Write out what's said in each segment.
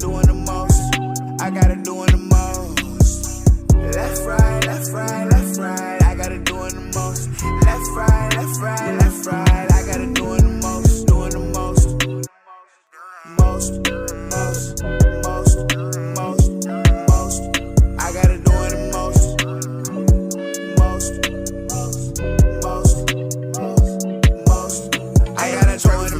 doing the most. I got it doing the most. Left, right, left, right, left, right. I got it doing the most. Left, right, left, right, left, right. I got it doing the most, doing the most. Most. I got it doing the most. I got it doing the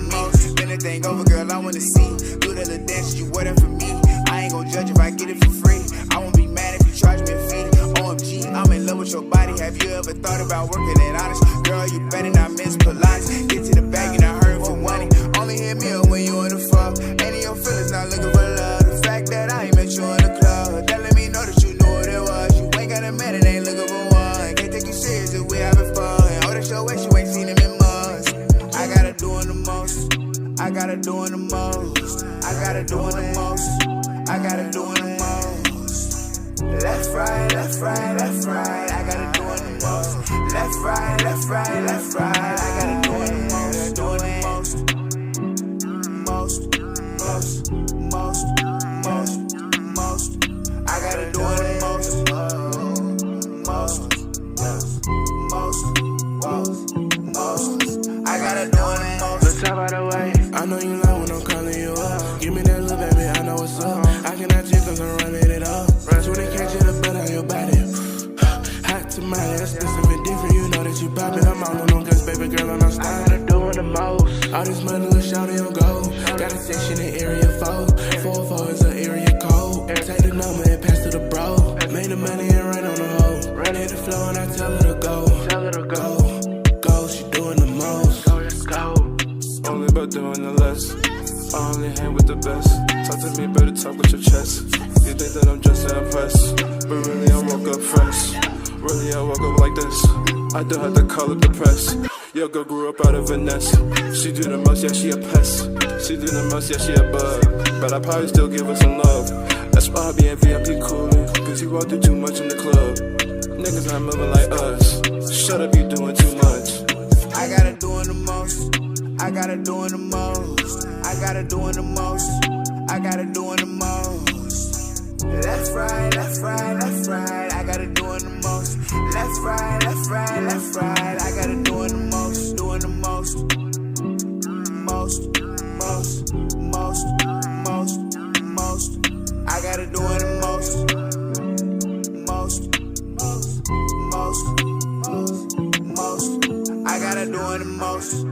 most. Bend the thing over, girl, I wanna see. Do the little dance, you wear that for me. I ain't gon' judge if I get it for free. I won't be mad if you charge me a fee. OMG, I'm in love with your body. Have you ever thought about working it honest? Girl, you better not miss Pilates. Get to the bag, you're not hurting for money. Only hit me up when you in the fuck. Any of your feelings not looking for love. The fact that I ain't met you in the club, that let me know that you knew what it was. You ain't got a man and ain't looking for one. Can't take you serious if we having fun. Oh, that's your way, you ain't seen him in months. I got it doing the most. I got it doing the most. I got it doing the most. I got it doing the most. Left, right, left, right, left, right. I got it doing the most. Left, right, left, right, left, right. I got it doing the most, doing the most. Most. I got it doing the most. I got it doing the most. Let's talk by the way. I know you like when I'm calling you up. Give me that little baby, I know what's up. I cannot chill cause I'm running it up. Runs when they catch it, the blood on your body. Hot tamale, that's something different. You know that you poppin'. I'm all on them guns, baby girl, I'm not stopping. I got it doing the most. All this money, little shawty on go. Got a section in area 4. 4 is an area code. Take the number and pass to the bro. Made the money and ran on the hoe. Run hit the flow and I tell her to go. Go, she doing the most. Go. Only about doing the less. I only hang with the best. Talk to me, better talk with your chest. You think that I'm just to impress, but really I woke up fresh. Really I woke up like this. I do have to call up the press. Your girl grew up out of Vanessa. She do the most, yeah, she a pest. She do the most, yeah, she a bug. But I probably still give her some love. That's why I be in VIP coolin', cause you all do too much in the club. Niggas not moving like us. Shut up, you doing too much. I got it doing the most. I got it doing the most. I got it doing the most. I got it doing the most. Left, right, left, right, left, right. I got it doing the most. Left, right, left, right, left, right. I got it doing the most, doing the most. Most. I got it doing the most. I got it doing the most.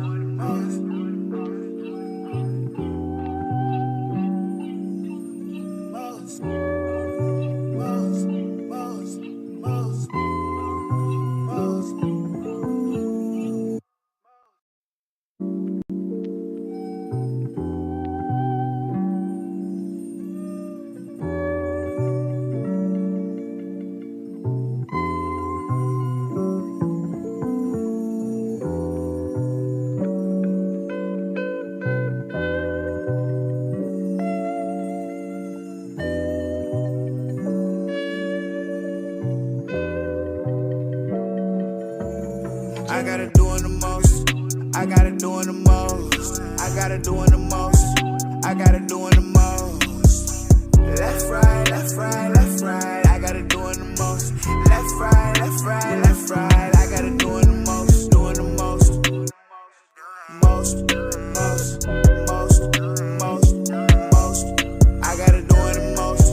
I got it doing the most. I got it doing the most. I got it doing the most. I got it doing the most. Left, right, left, right, left, right. I got it doing the most. Left, right, left, right, left, right. I got it doing the most, doing the most. I got it doing the most.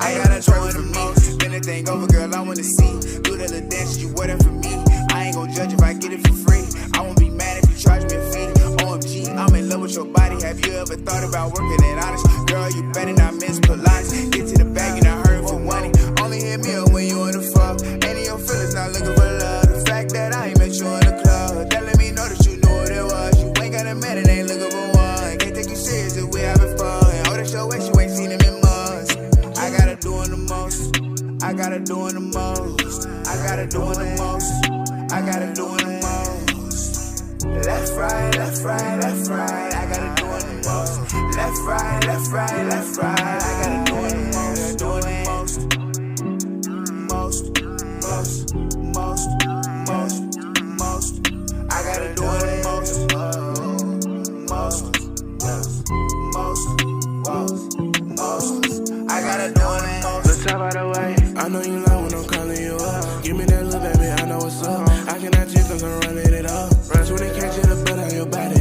I got it doing the most. Bend the thing over, girl, I wanna see. Do the little dance, you wear that for me. I ain't gon' judge if I get it for free. I won't be mad if you charge me a fee. OMG, I'm in love with your body. Have you ever thought about working it honest? Girl, you better not miss Pilates. Get to the bag, you're not hurting for money. Only hit me up when you in the fuck. Any of your feelings not looking for love. The fact that I ain't met you in the club, that let me know that you knew what it was. You ain't got a man and ain't looking for one. Can't take you serious if we having fun. Oh, that's your way, you ain't seen him in months. I got it doing the most. I got it doing the most. I got it doing the most. I got it doing the most. Left, right, left, right, left, right. I got it doing the most. Left, right, left, right, left, right. I got it doing the most, doing the most. I got it doing the most. most, most. I gotta do it most. The top out the way. I know you love when I'm calling you up. Give me that little baby, I know what's up. I cannot chill cause I'm running it up. Runs when they catch you, the blood on your body.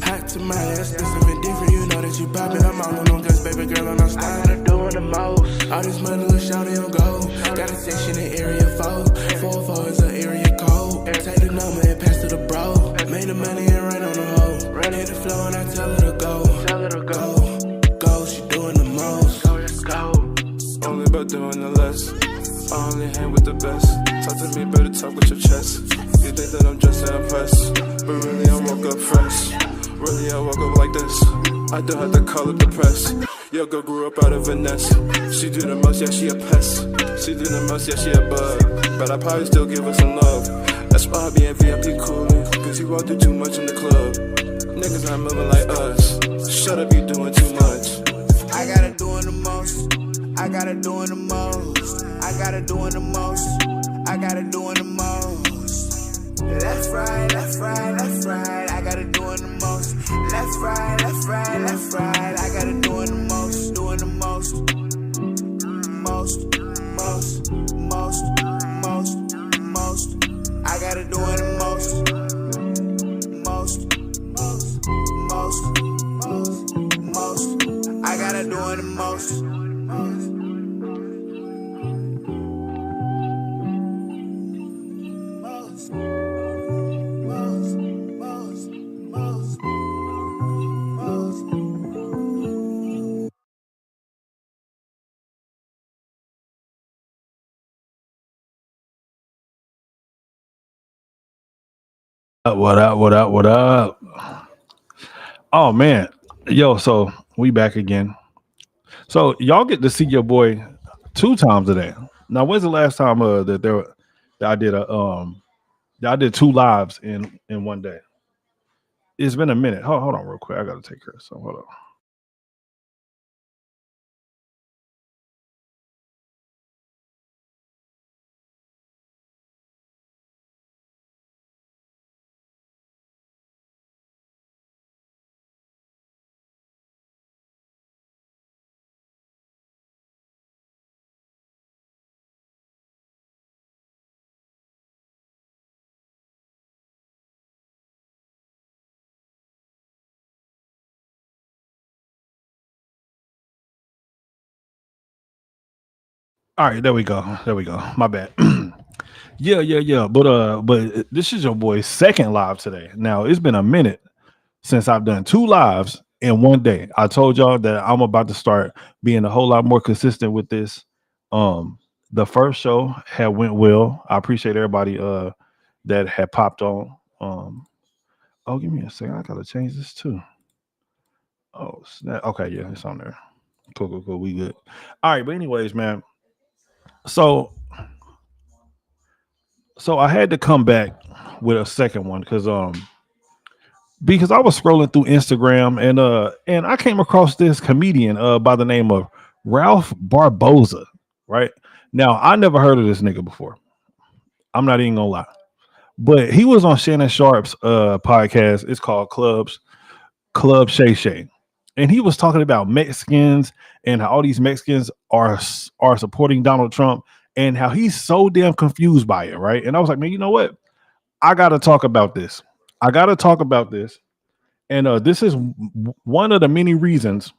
Hot tamale, that's specific different. You know that you poppin'. I'm all on them guns, baby girl, and I'm starting to doing the most. All this money, little shawty on go. Got a section in area 4. 4 is an area code. Take the number and pass to the bro. Made the money and run on the hoe. Run hit the flow and I tell her to go. Tell her to go. Go, she doing the most. Go, let's go. Only about doing the less. I only hang with the best. Talk to me, better talk with your chest. You think that I'm just to impress, but really I woke up fresh. Really I woke up like this. I don't have to call it the press. Yo, girl grew up out of a nest. She do the most, yeah, she a pest. She do the most, yeah, she a bug. But I probably still give her some love. That's why I be in VIP coolin', cause you won't do too much in the club. Niggas not moving like us. Shut up, you doing too much. I gotta doing the most. I gotta doing the most. I gotta doing the most. I gotta doing the most. Left, right, left, right, left, right. I gotta doing the most. Left, right, left, right, left, right. I gotta doing the most. Doing the most. Most, most, most, most, most. I gotta doing the most. Most, most, most, most. I gotta doing the most. What up? What up? What up? Oh man, yo! So we back again. So y'all get to see your boy 2 times a day. Now, when's the last time that I did that I did 2 lives in one day? It's been a minute. Hold on, real quick. I gotta take care of some. Hold on. All right, there we go. There we go. My bad. Yeah. But this is your boy's second live today. Now it's been a minute since I've done 2 lives in one day. I told y'all that I'm about to start being a whole lot more consistent with this. The first show had went well. I appreciate everybody that had popped on. Oh, give me a second. I gotta change this too. Oh, snap. Okay, yeah, it's on there. Cool. We good. All right, but anyways, man. So so I had to come back with a second one because I was scrolling through Instagram and I came across this comedian by the name of Ralph Barboza. Right now, I never heard of this nigga before. I'm not even gonna lie, but he was on Shannon Sharp's podcast. It's called Club Shay Shay, and he was talking about Mexicans and how all these Mexicans are supporting Donald Trump and how he's so damn confused by it. Right, and I was like, man, you know what? I got to talk about this. I got to talk about this. And this is one of the many reasons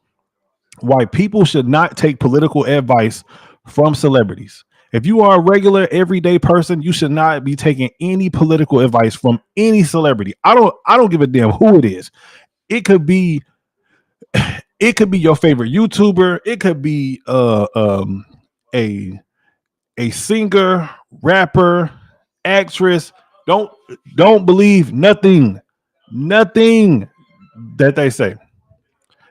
why people should not take political advice from celebrities. If you are a regular everyday person, you should not be taking any political advice from any celebrity. I don't give a damn who it is. It could be your favorite YouTuber. It could be a singer, rapper, actress. Don't don't believe nothing that they say.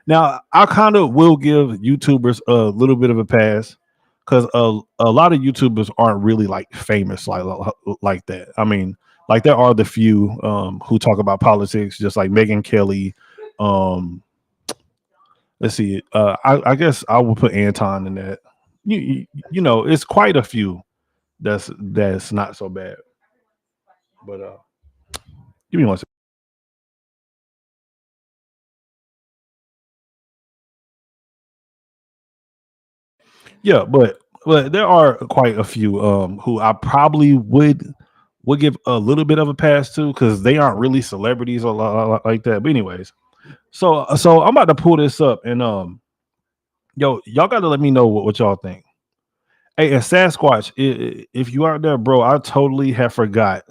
Now, I kind of will give YouTubers a little bit of a pass because a lot of YouTubers aren't really like famous like that. I mean, like there are the few who talk about politics, just like Megan Kelly. Um, let's see. I guess I will put Anton in that. You know, it's quite a few that's not so bad. But give me one second. Yeah, but there are quite a few who I probably would give a little bit of a pass to because they aren't really celebrities or like that. But anyways, so I'm about to pull this up and yo, y'all got to let me know what y'all think. Hey, and Sasquatch, if you out there, bro, I totally have forgot.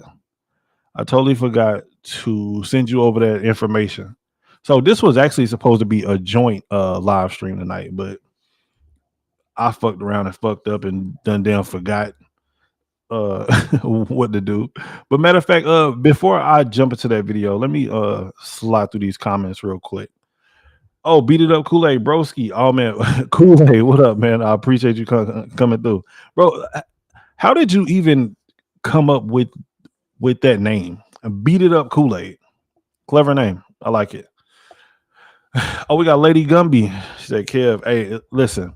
I totally forgot to send you over that information. So this was actually supposed to be a joint live stream tonight, but I fucked around and fucked up and done damn forgot what to do. But matter of fact, before I jump into that video, let me slide through these comments real quick. Oh, beat it up, Kool-Aid Broski. Oh man, Kool-Aid, what up, man? I appreciate you coming through, bro. How did you even come up with that name? Beat it up, Kool-Aid. Clever name. I like it. Oh, we got Lady Gumby. She said, Kev, hey, listen,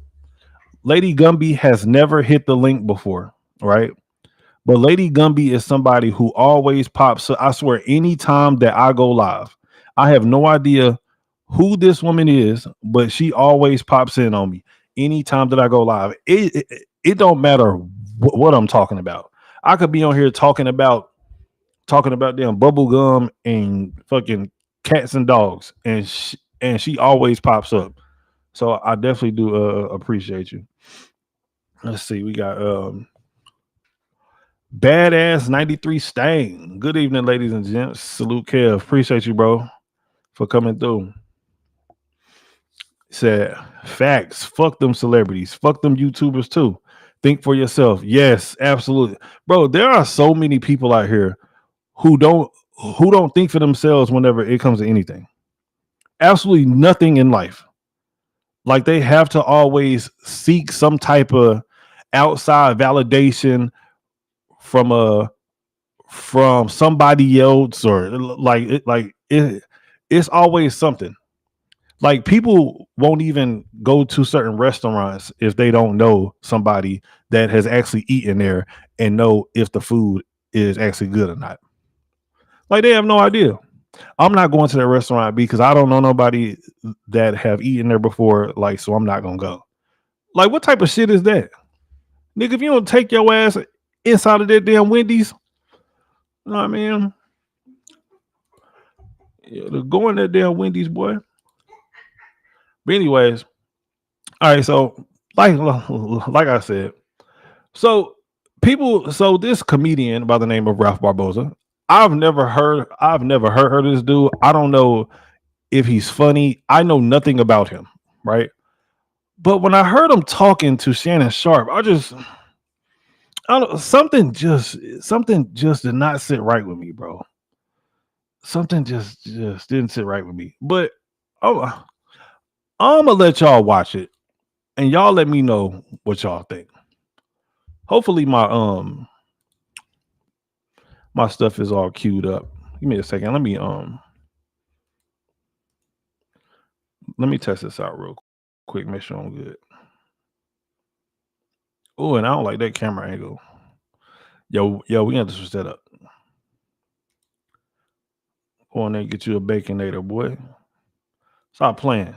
Lady Gumby has never hit the link before, right? But Lady Gumby is somebody who always pops. So I swear, anytime that I go live, I have no idea who this woman is, but she always pops in on me anytime that I go live. It don't matter what I'm talking about. I could be on here talking about damn bubble gum and fucking cats and dogs, and she always pops up. So I definitely do appreciate you. Let's see, we got Badass 93 Stain. Good evening, ladies and gents. Salute, Kev. Appreciate you, bro, for coming through. Said, facts. Fuck them celebrities. Fuck them YouTubers too. Think for yourself. Yes, absolutely. Bro, there are so many people out here who don't think for themselves whenever it comes to anything. Absolutely nothing in life. Like they have to always seek some type of outside validation from a from somebody else or it's always something. Like people won't even go to certain restaurants if they don't know somebody that has actually eaten there and know if the food is actually good or not. Like they have no idea. I'm not going to that restaurant because I don't know nobody that have eaten there before, like, so I'm not gonna go. Like what type of shit is that? Nigga, if you don't take your ass inside of that damn Wendy's, you know what I mean? Yeah, go in that damn Wendy's, boy. But anyways, all right. So like I said, so so this comedian by the name of Ralph Barboza, I've never heard of this dude. I don't know if he's funny. I know nothing about him, right? But when I heard him talking to Shannon Sharp, I don't, something just did not sit right with me, bro. Something just didn't sit right with me. But oh, I'm gonna let y'all watch it and y'all let me know what y'all think. Hopefully my stuff is all queued up. Give me a second. Let me test this out real quick. Make sure I'm good. Oh, and I don't like that camera angle. Yo, we got to switch that up. Go on there and get you a baconator, boy. Stop playing.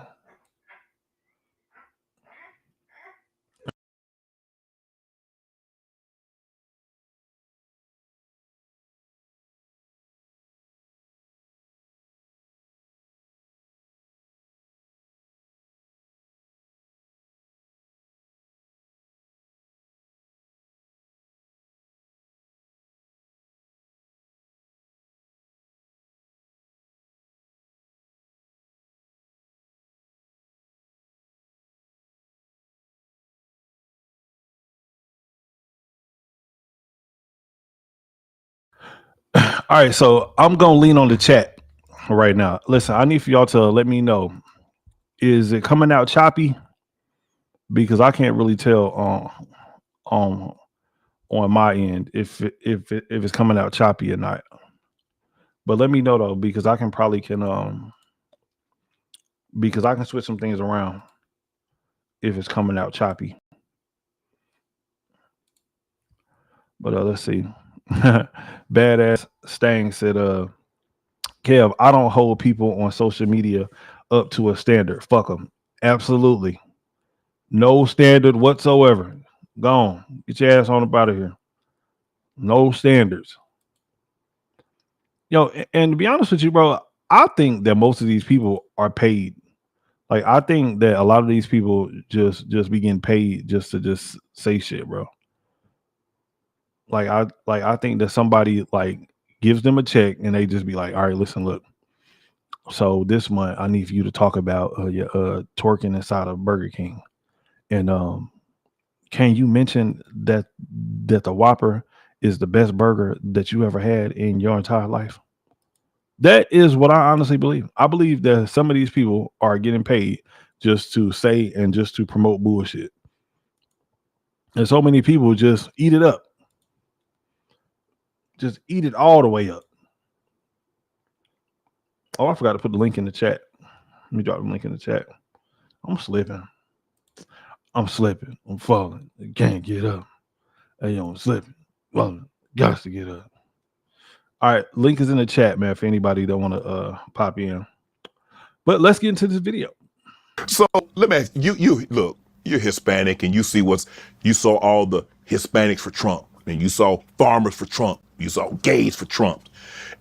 All right, so I'm gonna lean on the chat right now. Listen, I need for y'all to let me know. Is it coming out choppy? Because I can't really tell on on my end if it's coming out choppy or not. But let me know though, because I can probably can because I can switch some things around if it's coming out choppy. But let's see. Badass Stang said, Kev, I don't hold people on social media up to a standard. Fuck them. Absolutely. No standard whatsoever. Gone. Get your ass on up out of here. No standards. And to be honest with you, bro, I think that most of these people are paid. Like I think that a lot of these people just be getting paid just to just say shit, bro. I think that somebody like gives them a check and they just be like, all right, listen, look. So this month I need for you to talk about your twerking inside of Burger King. And can you mention that the Whopper is the best burger that you ever had in your entire life? That is what I honestly believe. I believe that some of these people are getting paid just to say and just to promote bullshit. And so many people just eat it up. Just eat it all the way up. Oh, I forgot to put the link in the chat. Let me drop the link in the chat. I'm slipping. I'm slipping. I'm falling. I can't get up. Hey, I'm slipping. Well, got to get up. All right, link is in the chat, man. For anybody that want to pop in. But let's get into this video. So let me ask you. You look. You're Hispanic, and you saw all the Hispanics for Trump, and you saw farmers for Trump, you saw gays for Trump,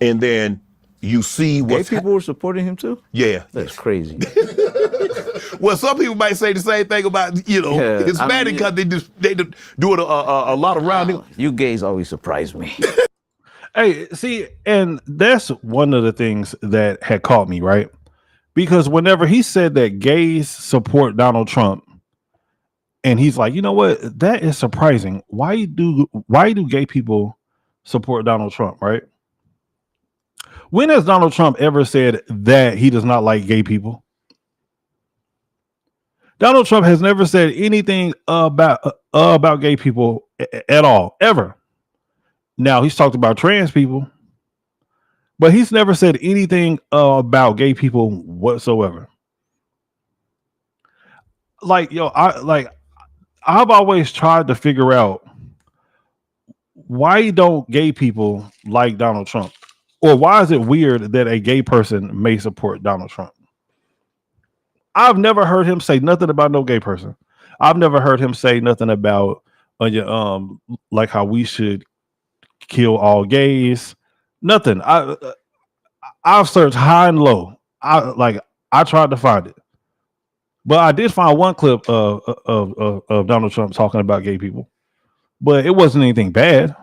and then you see Gay what's people were supporting him too? yeah. That's crazy. Well, some people might say the same thing about Hispanic because they do it a lot around him. You gays always surprise me. Hey, see, and that's one of the things that had caught me, right? Because whenever he said that gays support Donald Trump, and he's like, you know what, that is surprising. Why do gay people support Donald Trump, right? When has Donald Trump ever said that he does not like gay people? Donald Trump has never said anything about gay people at all, ever. Now he's talked about trans people, but he's never said anything about gay people whatsoever. I've always tried to figure out why don't gay people like Donald Trump, or why is it weird that a gay person may support Donald Trump? I've never heard him say nothing about no gay person. I've never heard him say nothing about like how we should kill all gays. Nothing. I've searched high and low. I tried to find it, but I did find one clip of Donald Trump talking about gay people, but it wasn't anything bad.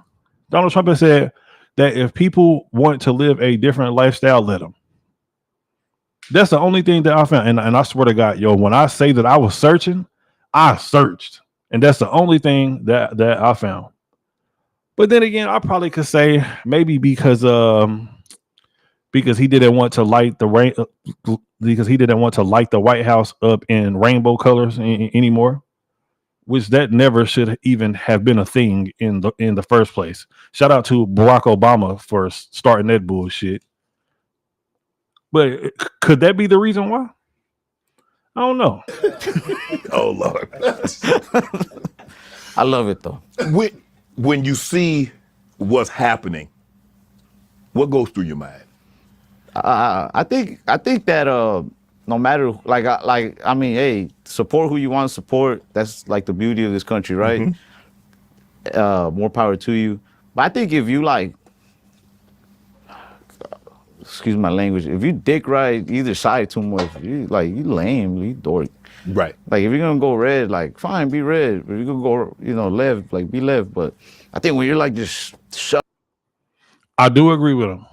Donald Trump has said that if people want to live a different lifestyle, let them. That's the only thing that I found. And I swear to God, when I say that I was searching, I searched. And that's the only thing that I found. But then again, I probably could say maybe because he didn't want to light the rain, because he didn't want to light the White House up in rainbow colors anymore, which that never should even have been a thing in the first place. Shout out to Barack Obama for starting that bullshit. But could that be the reason why? I don't know. Oh Lord. I love it though. When you see what's happening, what goes through your mind? I think that no matter I mean, hey, support who you want to support. That's like the beauty of this country, right? Mm-hmm. More power to you. But I think if you excuse my language, if you dick ride either side too much, you lame, you dork. Right. Like if you're gonna go red, fine, be red. If you're gonna go, left, be left. But I think when you're just shut. I do agree with him.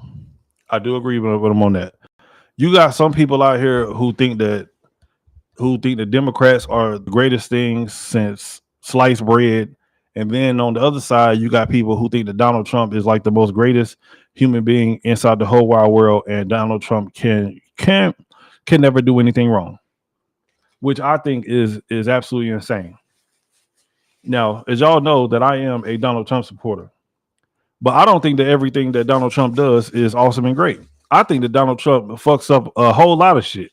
I do agree with him on that. You got some people out here who think the Democrats are the greatest thing since sliced bread. And then on the other side, you got people who think that Donald Trump is like the most greatest human being inside the whole wide world, and Donald Trump can never do anything wrong, which I think is absolutely insane. Now, as y'all know, that I am a Donald Trump supporter, but I don't think that everything that Donald Trump does is awesome and great. I think that Donald Trump fucks up a whole lot of shit.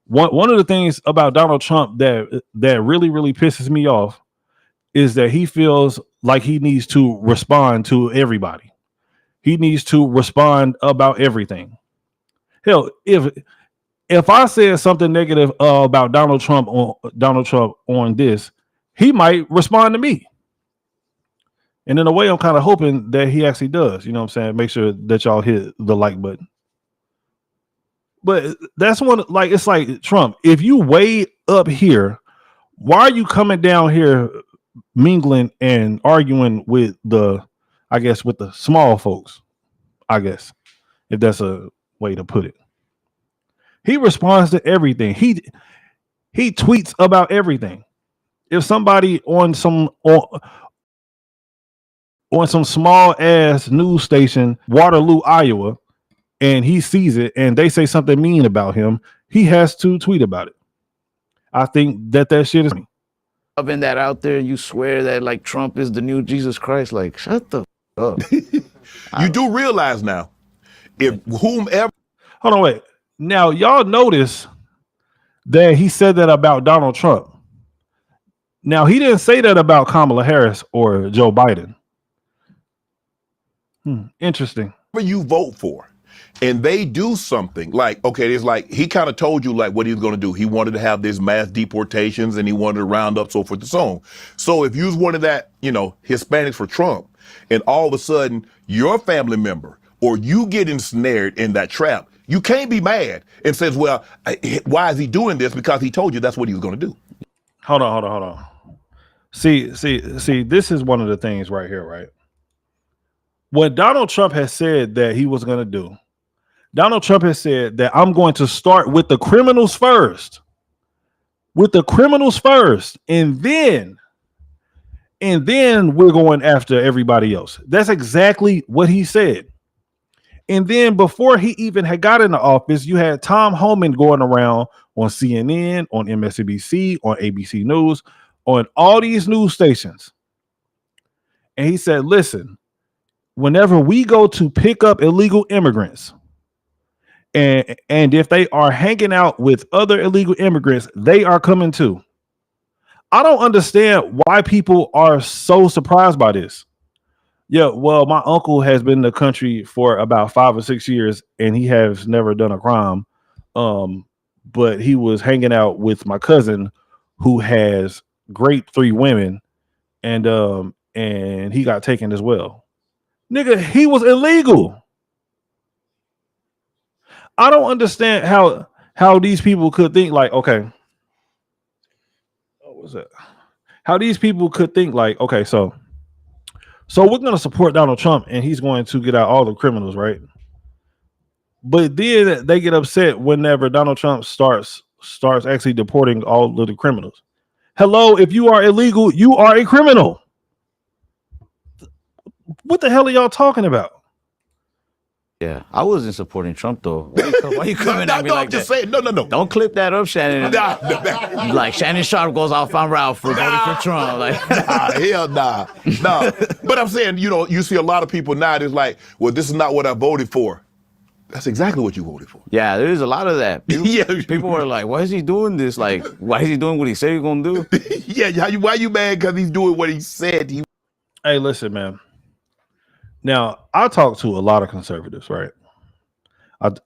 One of the things about Donald Trump that really, really pisses me off is that he feels like he needs to respond to everybody. He needs to respond about everything. Hell, if I said something negative about Donald Trump on this, he might respond to me. And in a way, I'm kind of hoping that he actually does. You know what I'm saying? Make sure that y'all hit the like button. But that's one, like, it's like Trump. If you way up here, why are you coming down here mingling and arguing with I guess, with the small folks? I guess, if that's a way to put it. He responds to everything. He tweets about everything. If somebody on some small ass news station, Waterloo, Iowa, and he sees it and they say something mean about him, he has to tweet about it. I think that shit is Having that out there, you swear that like Trump is the new Jesus Christ. Like, shut the up. You do realize now, if whomever. Hold on, wait. Now y'all notice that he said that about Donald Trump. Now he didn't say that about Kamala Harris or Joe Biden. Interesting. You vote for, and they do something like, okay, it's like he kind of told you like what he was going to do. He wanted to have these mass deportations and he wanted to round up so forth and so on. So if you was one of that, Hispanics for Trump, and all of a sudden your family member or you get ensnared in that trap, you can't be mad and says, well, why is he doing this? Because he told you that's what he was going to do. Hold on. See, this is one of the things right here, right? What Donald Trump has said that he was going to do, Donald Trump has said that I'm going to start with the criminals first. And then we're going after everybody else. That's exactly what he said. And then before he even had got into office, you had Tom Homan going around on CNN, on MSNBC, on ABC News, on all these news stations. And he said, listen, whenever we go to pick up illegal immigrants, and if they are hanging out with other illegal immigrants, they are coming too. I don't understand why people are so surprised by this. Yeah, well, my uncle has been in the country for about 5 or 6 years, and he has never done a crime. But he was hanging out with my cousin, who has raped 3 women, and he got taken as well. Nigga, he was illegal. I don't understand how these people could think like, okay, what was that? How these people could think like, okay, so we're going to support Donald Trump and he's going to get out all the criminals, right? But then they get upset whenever Donald Trump starts actually deporting all of the criminals. Hello, if you are illegal, you are a criminal. What the hell are y'all talking about? Yeah, I wasn't supporting Trump though. Why you coming at me like I'm just that? saying, no. Don't clip that up, Shannon. Like Shannon Sharp goes off on Ralph for voting for Trump. Like, hell nah. But I'm saying, you see a lot of people now that's like, well, this is not what I voted for. That's exactly what you voted for. yeah, there's a lot of that. People were like, why is he doing this? Like, why is he doing what he said he's gonna do? Yeah, why you mad? Because he's doing what he said. Hey, listen, man. Now, I talk to a lot of conservatives, right?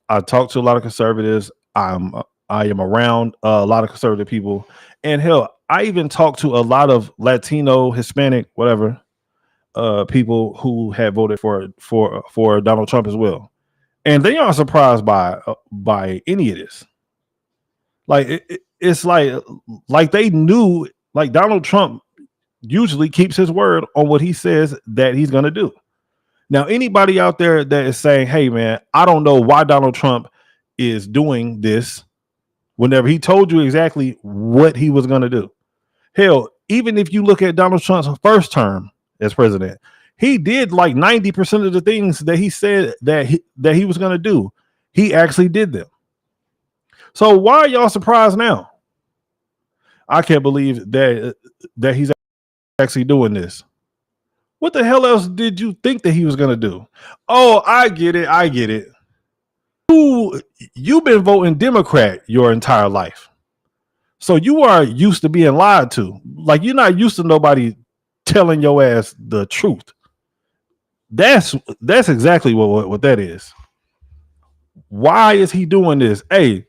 I talk to a lot of conservatives. I am around a lot of conservative people. And hell, I even talk to a lot of Latino, Hispanic, whatever, people who have voted for Donald Trump as well. And they aren't surprised by any of this. Like it's like they knew, like Donald Trump usually keeps his word on what he says that he's going to do. Now, anybody out there that is saying, hey, man, I don't know why Donald Trump is doing this whenever he told you exactly what he was going to do. Hell, even if you look at Donald Trump's first term as president, he did like 90% of the things that he said that he was going to do. He actually did them. So why are y'all surprised now? I can't believe that he's actually doing this. What the hell else did you think that he was going to do? Oh, I get it. You've been voting Democrat your entire life. So you are used to being lied to. Like, you're not used to nobody telling your ass the truth. That's exactly what that is. Why is he doing this? Hey,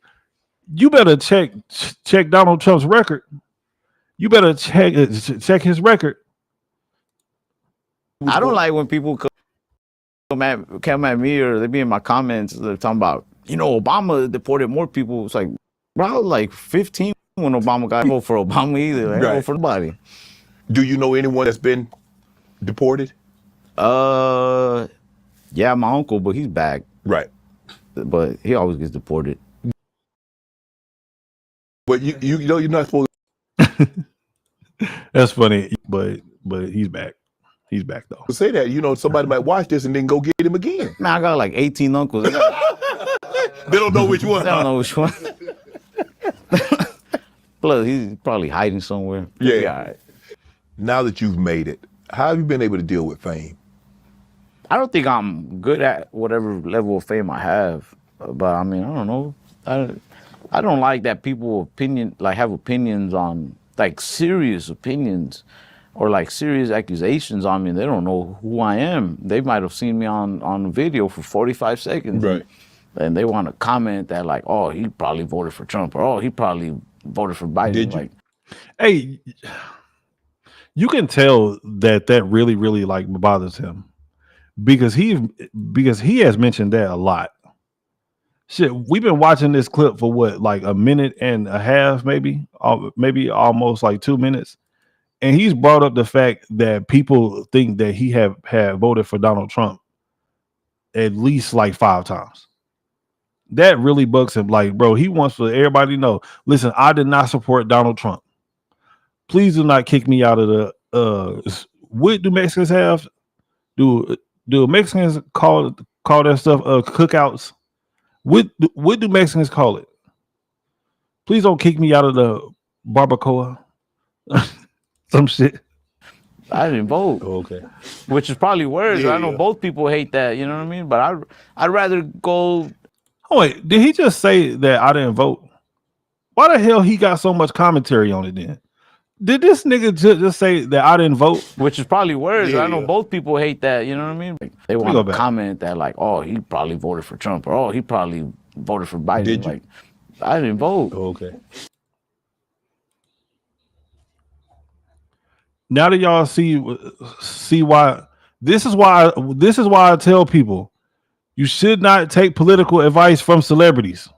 you better check Donald Trump's record. You better check his record. I don't like when people come at me or they be in my comments. They're talking about, Obama deported more people. It's like, bro, I was like 15 when Obama got vote for Obama either. I didn't vote for nobody. Do you know anyone that's been deported? Yeah, my uncle, but he's back. Right. But he always gets deported. But you know you're not supposed That's funny, but he's back. He's back though. to say that. Somebody might watch this and then go get him again. Man, I got like 18 uncles. They don't know which one. I don't know which one. Plus, he's probably hiding somewhere. Yeah. All right. Now that you've made it, how have you been able to deal with fame? I don't think I'm good at whatever level of fame I have, but I mean, I don't know. I don't like that people have opinions on like serious opinions or like serious accusations on me. They don't know who I am. They might have seen me on video for 45 seconds. Right. And they want to comment that like, oh, he probably voted for Trump, or oh, he probably voted for Biden. Did you? Like, Hey, you can tell that really, really like bothers him because he has mentioned that a lot. Shit, we've been watching this clip for what, like a minute and a half, maybe almost like 2 minutes, and he's brought up the fact that people think that he had voted for Donald Trump at least like 5 times. That really bugs him. Like, bro, he wants for everybody to know. Listen, I did not support Donald Trump. Please do not kick me out of the. What do Mexicans have? Do Mexicans call that stuff cookouts? What do Mexicans call it? Please don't kick me out of the barbacoa. Some shit. I didn't vote. Okay. Which is probably worse. Yeah. I know both people hate that, you know what I mean? But I'd rather go. Oh wait, did he just say that I didn't vote? Why the hell he got so much commentary on it then? Did this nigga just say that I didn't vote? Which is probably worse. Yeah. I know both people hate that, you know what I mean? Like, they want to comment that like, oh, he probably voted for Trump, or oh, he probably voted for Biden. Did you? Like, I didn't vote. Okay. Now that y'all see why this is why I tell people you should not take political advice from celebrities.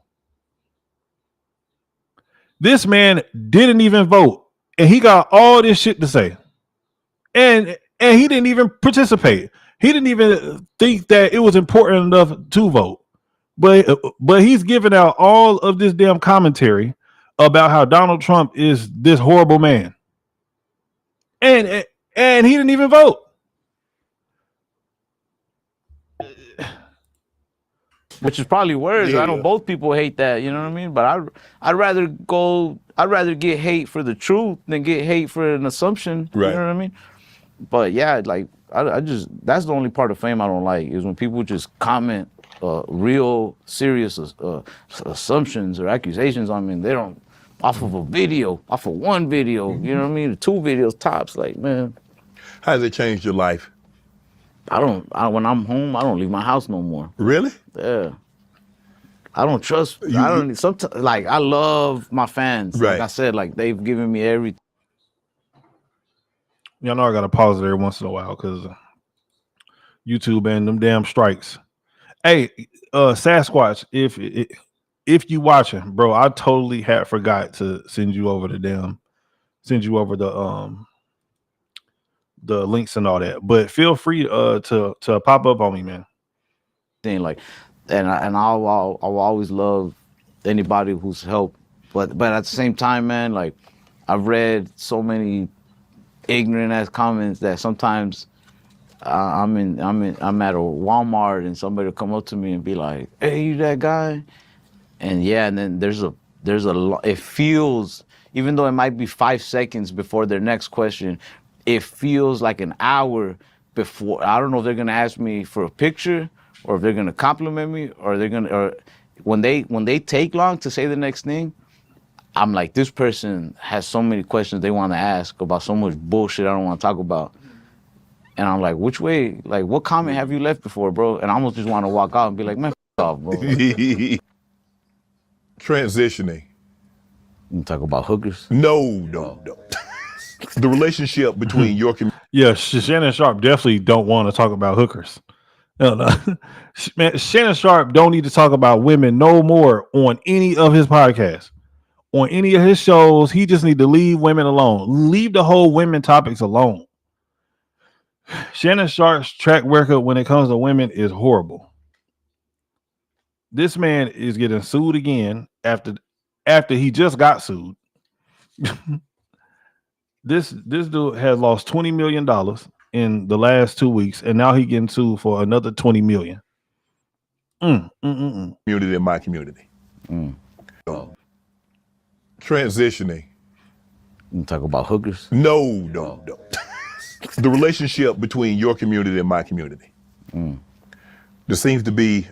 This man didn't even vote, and he got all this shit to say, and he didn't even participate. He didn't even think that it was important enough to vote, but he's giving out all of this damn commentary about how Donald Trump is this horrible man, and he didn't even vote. Which is probably worse. Yeah. I know both people hate that, you know what I mean? But I'd rather get hate for the truth than get hate for an assumption. Right. You know what I mean? But yeah, like I just that's the only part of fame I don't like is when people just comment real serious assumptions or accusations on me. And they don't off of one video, you know what I mean? 2 videos tops. Like, man, How has it changed your life? when I'm home, I don't leave my house no more. Really? Yeah. I don't trust. Sometimes, like, I love my fans. Right. Like I said, like they've given me everything. Y'all know I gotta pause it every once in a while because YouTube and them damn strikes. Hey, Sasquatch, if you watching, bro, I totally had forgot to send you over the links and all that. But feel free to pop up on me, man. Like, and I'll always love anybody who's helped. But at the same time, man, like I've read so many ignorant ass comments that sometimes I'm at a Walmart and somebody will come up to me and be like, "Hey, you that guy?" And yeah, and then there's a it feels, even though it might be 5 seconds before their next question, it feels like an hour before. I don't know if they're gonna ask me for a picture or if they're gonna compliment me or when they take long to say the next thing, I'm like, this person has so many questions they want to ask about so much bullshit I don't want to talk about. And I'm like, which way? Like, what comment have you left before, bro? And I almost just want to walk out and be like, man, f off, bro. Transitioning. You talk about hookers. No. The relationship between your community. Yeah, Shannon Sharp definitely don't want to talk about hookers. No. Man, Shannon Sharp don't need to talk about women no more on any of his podcasts, on any of his shows. He just need to leave women alone. Leave the whole women topics alone. Shannon Sharp's track record when it comes to women is horrible. This man is getting sued again after he just got sued. This dude has lost $20 million in the last 2 weeks, and now he getting sued for another $20 million. Community in my community. Transitioning. You talk about hookers. No. The relationship between your community and my community. There seems to be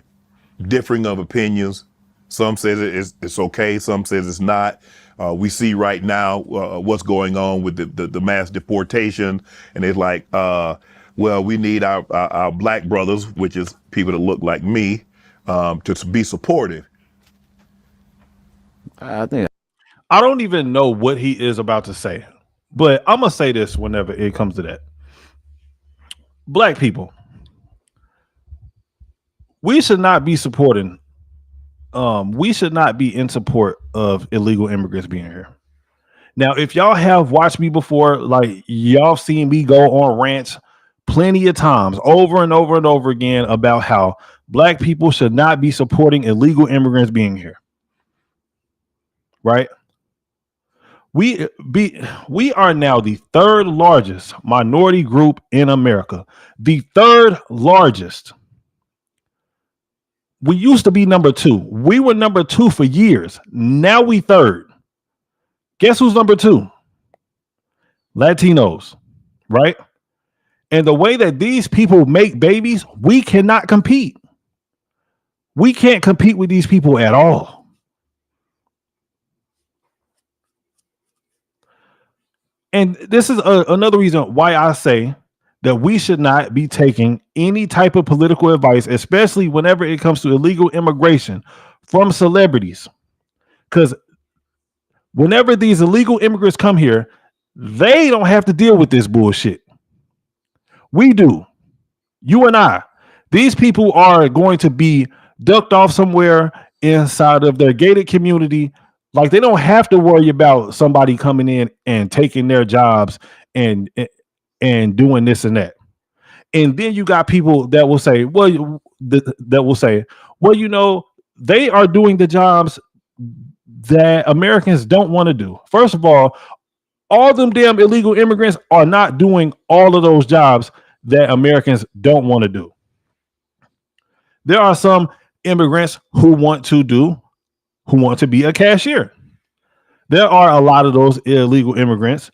differing of opinions. Some says it's okay. Some says it's not. We see right now what's going on with the mass deportation, and it's like, well, we need our black brothers, which is people that look like me, to be supportive. I think I don't even know what he is about to say, but I'm gonna say this whenever it comes to that. Black people, we should not be supporting. We should not be in support of illegal immigrants being here. Now, if y'all have watched me before, like y'all seen me go on rants plenty of times over and over and over again about how black people should not be supporting illegal immigrants being here. Right? We are now the third largest minority group in America. The third largest. We used to be number 2. We were number 2 for years. Now we third. Guess who's number 2? Latinos, right? And the way that these people make babies, we cannot compete. We can't compete with these people at all. And this is another reason why I say that we should not be taking any type of political advice, especially whenever it comes to illegal immigration, from celebrities. Because whenever these illegal immigrants come here, they don't have to deal with this bullshit. We do. You and I. These people are going to be ducked off somewhere inside of their gated community. Like, they don't have to worry about somebody coming in and taking their jobs and doing this and that. And then you got people that will say, well, you know, they are doing the jobs that Americans don't want to do. First of all them damn illegal immigrants are not doing all of those jobs that Americans don't want to do. There are some immigrants who want to be a cashier. There are a lot of those illegal immigrants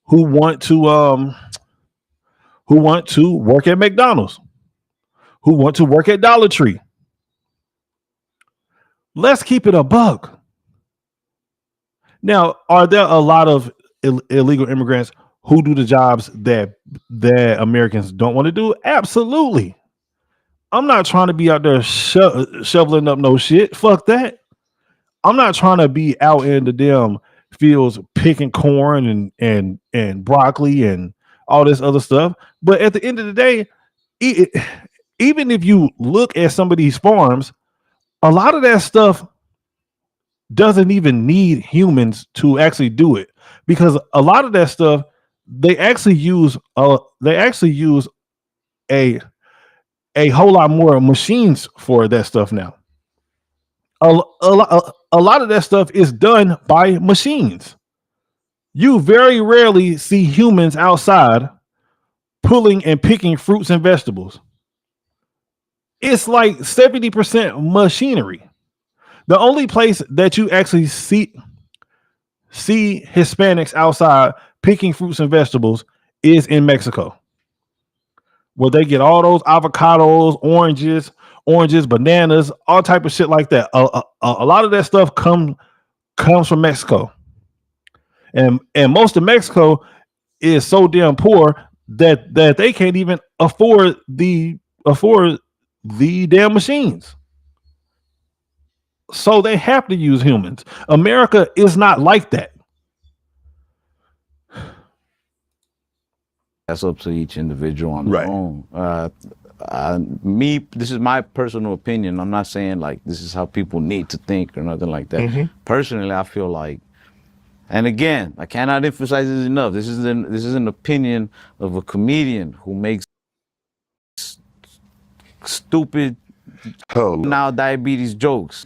who want to work at McDonald's, who want to work at Dollar Tree. Let's keep it a buck. Now, are there a lot of illegal immigrants who do the jobs that Americans don't want to do? Absolutely. I'm not trying to be out there shoveling up no shit. Fuck that. I'm not trying to be out in the damn fields picking corn and broccoli and all this other stuff. But at the end of the day, even if you look at some of these farms, a lot of that stuff doesn't even need humans to actually do it, because a lot of that stuff they actually use a whole lot more machines for that stuff now. A lot of that stuff is done by machines. You very rarely see humans outside pulling and picking fruits and vegetables. It's like 70% machinery. The only place that you actually see Hispanics outside picking fruits and vegetables is in Mexico, where they get all those avocados, oranges, bananas, all type of shit like that. A lot of that stuff comes from Mexico, and most of Mexico is so damn poor that they can't even afford the damn machines. So they have to use humans. America is not like that. That's up to each individual on their Right. own. This is my personal opinion. I'm not saying like this is how people need to think or nothing like that. Personally, I feel like, and again, I cannot emphasize this enough. This is an opinion of a comedian who makes stupid Oh, Lord. now diabetes jokes.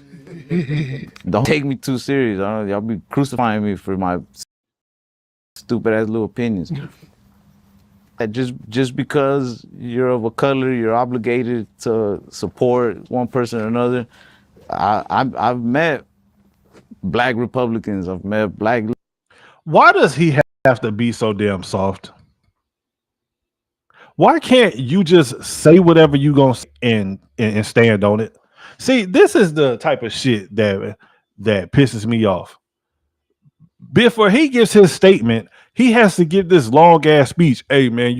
Don't take me too serious. Y'all be crucifying me for my stupid ass little opinions. That just because you're of a color, you're obligated to support one person or another. I've met black Republicans. I've met black. Why does he have to be so damn soft? Why can't you just say whatever you gonna say and stand on it? See, this is the type of shit that pisses me off. Before he gives his statement, he has to give this long ass speech. Hey man,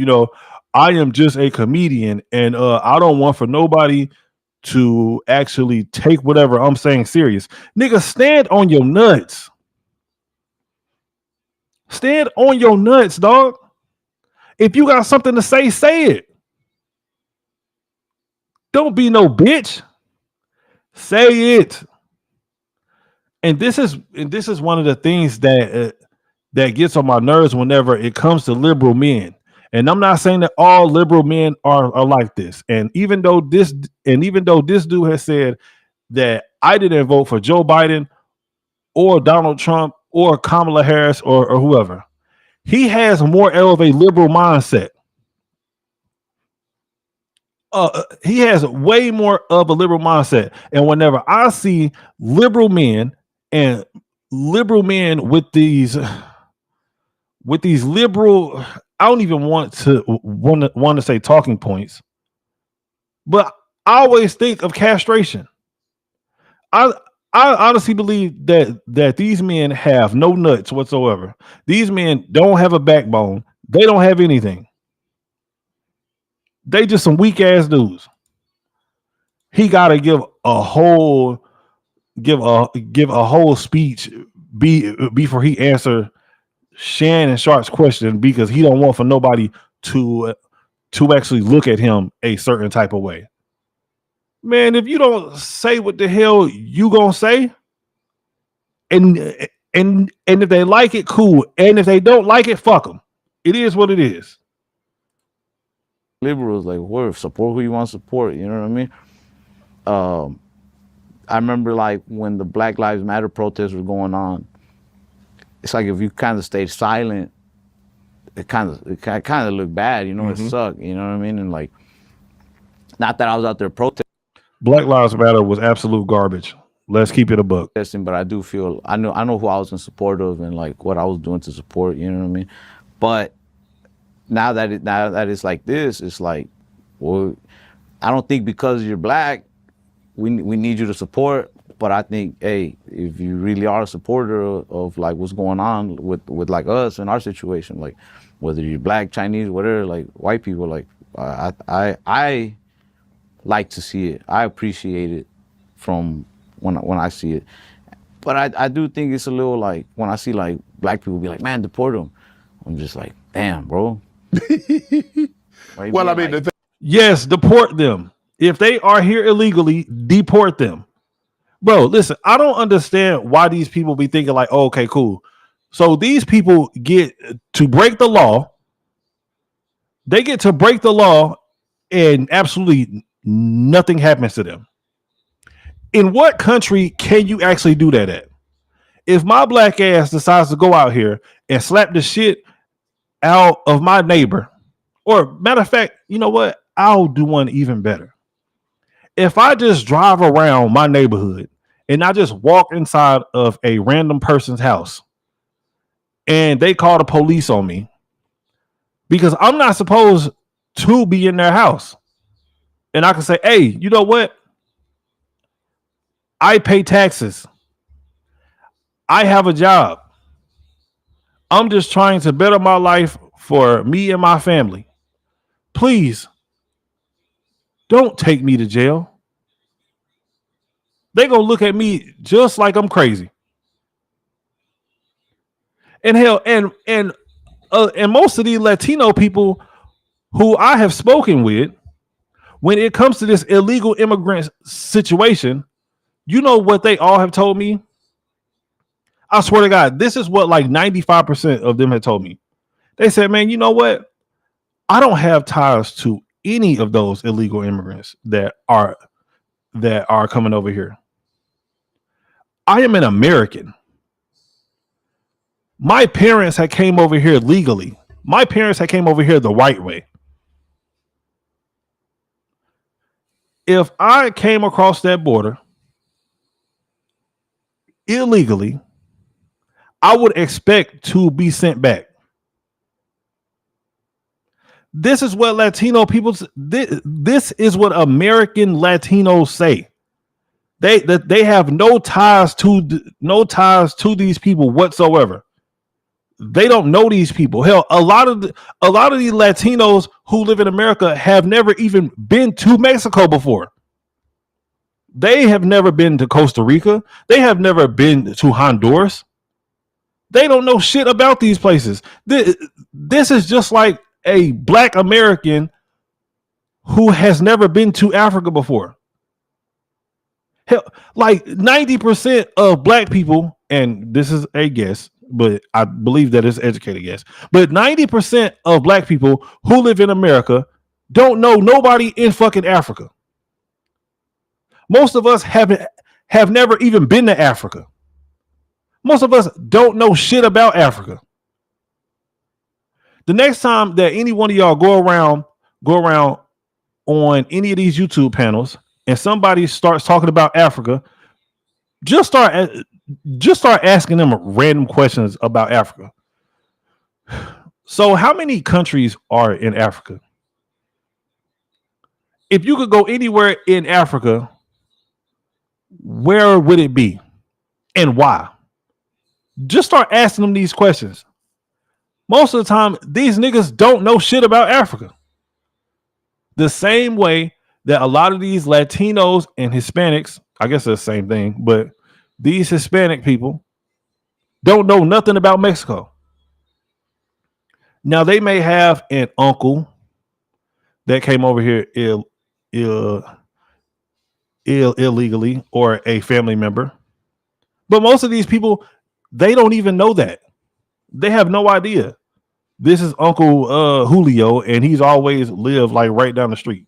I am just a comedian, and I don't want for nobody to actually take whatever I'm saying serious. Nigga, stand on your nuts. Stand on your nuts, dog. If you got something to say, say it. Don't be no bitch. Say it. And this is one of the things that gets on my nerves whenever it comes to liberal men. And I'm not saying that all liberal men are like this. And even though this dude has said that I didn't vote for Joe Biden or Donald Trump or Kamala Harris or whoever, he has more of a liberal mindset. He has way more of a liberal mindset. And whenever I see liberal men and liberal men with these liberal, I don't even want to say talking points, but I always think of castration. I I honestly believe that these men have no nuts whatsoever. These men don't have a backbone. They don't have anything. They just some weak ass dudes. He got to give a whole speech before he answer Shannon Sharp's question, because he don't want for nobody to actually look at him a certain type of way. Man, if you don't say what the hell you gonna say, and if they like it, cool. And if they don't like it, fuck them. It is what it is. Liberals, like, word, support who you want to support. You know what I mean? I remember like when the Black Lives Matter protests were going on. It's like if you kind of stayed silent, it kind of looked bad. You know, It sucked. You know what I mean? And like, not that I was out there protesting. Black Lives Matter was absolute garbage. Let's keep it a buck. But I do feel I know who I was in support of and like what I was doing to support. You know what I mean? But now that it's like this, it's like, well, I don't think because you're black, we need you to support. But I think, hey, if you really are a supporter of like what's going on with like us and our situation, like whether you're black, Chinese, whatever, like white people, like I like to see it. I appreciate it from when I see it. But I do think it's a little like when I see like black people be like, man, deport them. I'm just like, damn, bro. Well, I mean, like, Yes, deport them. If they are here illegally, deport them. Bro, listen, I don't understand why these people be thinking like, oh, okay, cool. So these people get to break the law. They get to break the law and absolutely nothing happens to them. In what country can you actually do that at? If my black ass decides to go out here and slap the shit out of my neighbor, or matter of fact, you know what? I'll do one even better. If I just drive around my neighborhood and I just walk inside of a random person's house and they call the police on me because I'm not supposed to be in their house, and I can say, hey, you know what? I pay taxes. I have a job. I'm just trying to better my life for me and my family. Please don't take me to jail. They gonna look at me just like I'm crazy. And hell, and most of these Latino people who I have spoken with, when it comes to this illegal immigrant situation, you know what they all have told me? I swear to God, this is what like 95% of them had told me. They said, man, you know what? I don't have ties to any of those illegal immigrants that are coming over here. I am an American. My parents had came over here legally. My parents had came over here the right way. If I came across that border illegally, I would expect to be sent back. This is what Latino people. This is what American Latinos say. They have no ties to these people whatsoever. They don't know these people. Hell, a lot of these Latinos who live in America have never even been to Mexico before. They have never been to Costa Rica. They have never been to Honduras. They don't know shit about these places. This is just like a black American who has never been to Africa before. Hell, like 90% of black people, and this is a guess, but I believe that it's educated guess, but 90% of black people who live in America don't know nobody in fucking Africa. Most of us have never even been to Africa. Most of us don't know shit about Africa. The next time that any one of y'all go around on any of these YouTube panels and somebody starts talking about Africa, just start asking them random questions about Africa. So how many countries are in Africa? If you could go anywhere in Africa, where would it be and why? Just start asking them these questions. Most of the time, these niggas don't know shit about Africa. The same way that a lot of these Latinos and Hispanics, I guess it's the same thing, but these Hispanic people don't know nothing about Mexico. Now, they may have an uncle that came over here illegally or a family member. But most of these people, they don't even know that. They have no idea. This is Uncle Julio, and he's always lived like right down the street.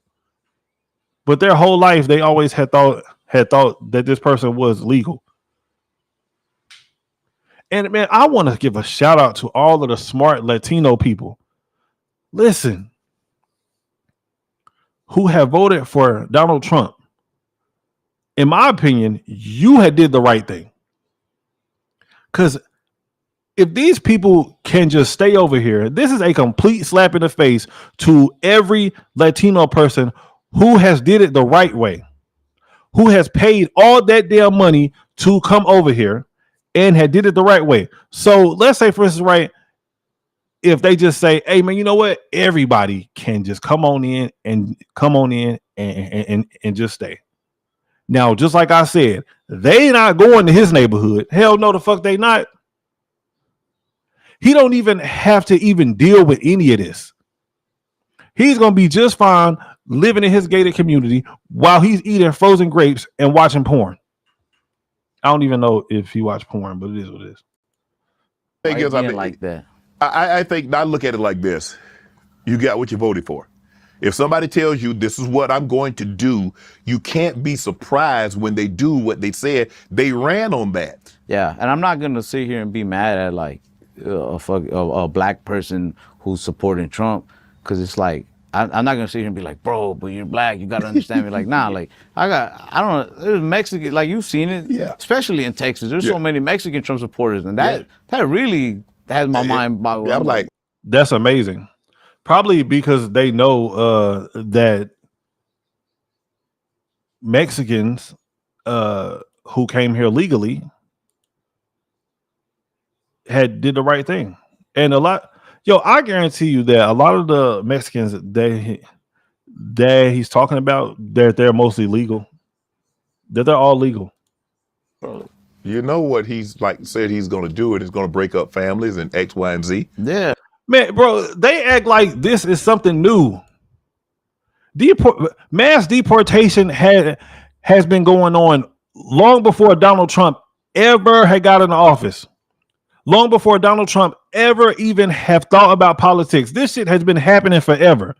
But their whole life, they always had thought that this person was legal. And man, I want to give a shout out to all of the smart Latino people. Listen, who have voted for Donald Trump. In my opinion, you had did the right thing. Because if these people can just stay over here, this is a complete slap in the face to every Latino person who has did it the right way, who has paid all that damn money to come over here and had did it the right way. So let's say, for instance, right, if they just say, hey man, you know what? Everybody can just come on in and just stay. Now, just like I said, they not going to his neighborhood. Hell no, the fuck they not. He don't even have to even deal with any of this. He's going to be just fine living in his gated community while he's eating frozen grapes and watching porn. I don't even know if he watched porn, but it is what it is. Thing is, I mean, like that. I think I look at it like this. You got what you voted for. If somebody tells you this is what I'm going to do, you can't be surprised when they do what they said. They ran on that. Yeah, and I'm not gonna sit here and be mad at like a black person who's supporting Trump, because it's like I'm not gonna sit here and be like, bro, but you're black, you gotta understand me. Like, nah, like I don't know. There's Mexican, like you've seen it, Yeah. Especially in Texas. There's so many Mexican Trump supporters, and that really has my mind boggled. I'm like, that's amazing. Probably because they know that Mexicans who came here legally did the right thing. And I guarantee you that a lot of the Mexicans that he's talking about, they're mostly legal. that they're all legal. You know what he's like said he's going to do, and it's going to break up families and X, Y, and Z. Yeah. Man, bro, they act like this is something new. Mass deportation has been going on long before Donald Trump ever had got into office. Long before Donald Trump ever even have thought about politics. This shit has been happening forever.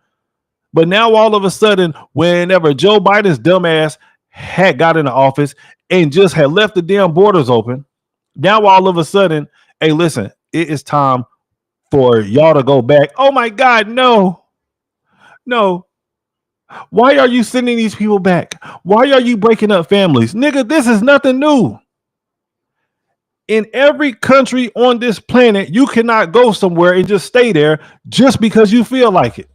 But now all of a sudden, whenever Joe Biden's dumbass had got into office and just had left the damn borders open, now all of a sudden, hey, listen, it is time for y'all to go back. Oh my God, no. No. Why are you sending these people back? Why are you breaking up families? Nigga, this is nothing new. In every country on this planet, you cannot go somewhere and just stay there just because you feel like it.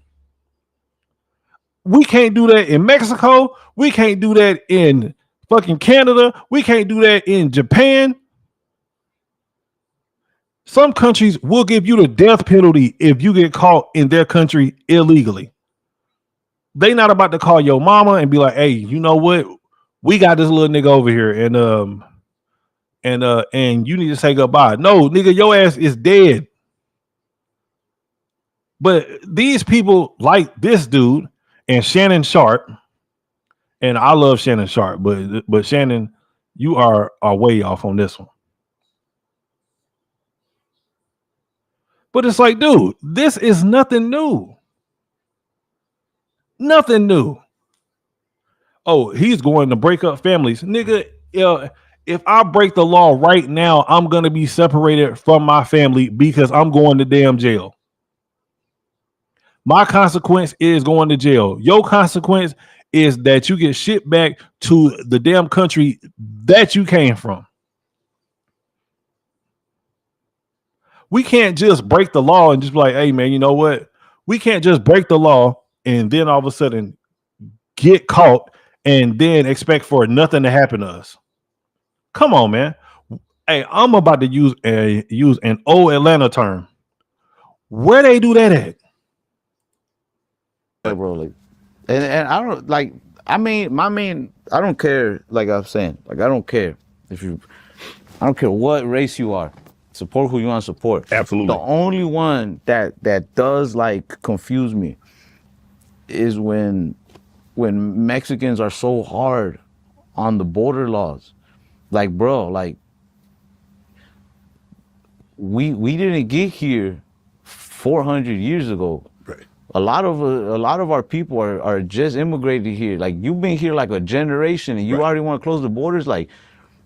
We can't do that in Mexico. We can't do that in fucking Canada. We can't do that in Japan. Some countries will give you the death penalty if you get caught in their country illegally. They not about to call your mama and be like, hey, you know what? We got this little nigga over here and you need to say goodbye. No, nigga, your ass is dead. But these people like this dude and Shannon Sharp, and I love Shannon Sharp, but Shannon, you are way off on this one. But it's like, dude, this is nothing new. Nothing new. Oh, he's going to break up families. Nigga, if I break the law right now, I'm going to be separated from my family because I'm going to damn jail. My consequence is going to jail. Your consequence is that you get shipped back to the damn country that you came from. We can't just break the law and just be like, hey, man, you know what? We can't just break the law and then all of a sudden get caught and then expect for nothing to happen to us. Come on, man. Hey, I'm about to use an old Atlanta term. Where they do that at? Yeah, bro, like, and I don't like. I mean, I don't care. Like I'm saying, like I don't care I don't care what race you are. Support who you want to support. Absolutely. The only one that does like confuse me is when Mexicans are so hard on the border laws. Like, bro, like we didn't get here 400 years ago. Right. A lot of our people are just immigrated here. Like, you've been here like a generation and you already want to close the borders. Like,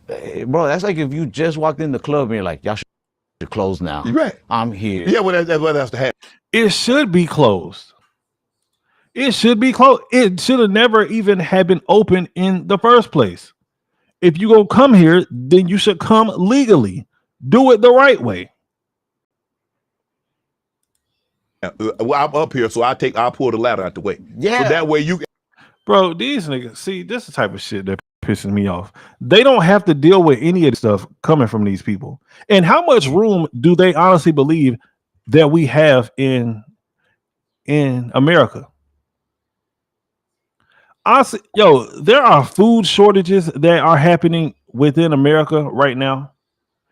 bro, that's like if you just walked in the club and you're like, y'all should close now. You're right. I'm here. Yeah, well, that's what has to happen. It should be closed. It should be closed. It should have never even have been open in the first place. If you gonna come here, then you should come legally. Do it the right way. Well, I'm up here, so I'll pull the ladder out the way. Yeah. So that way you. Bro, these niggas, see, this is the type of shit that pisses me off. They don't have to deal with any of the stuff coming from these people. And how much room do they honestly believe that we have in America? Honestly, there are food shortages that are happening within America right now.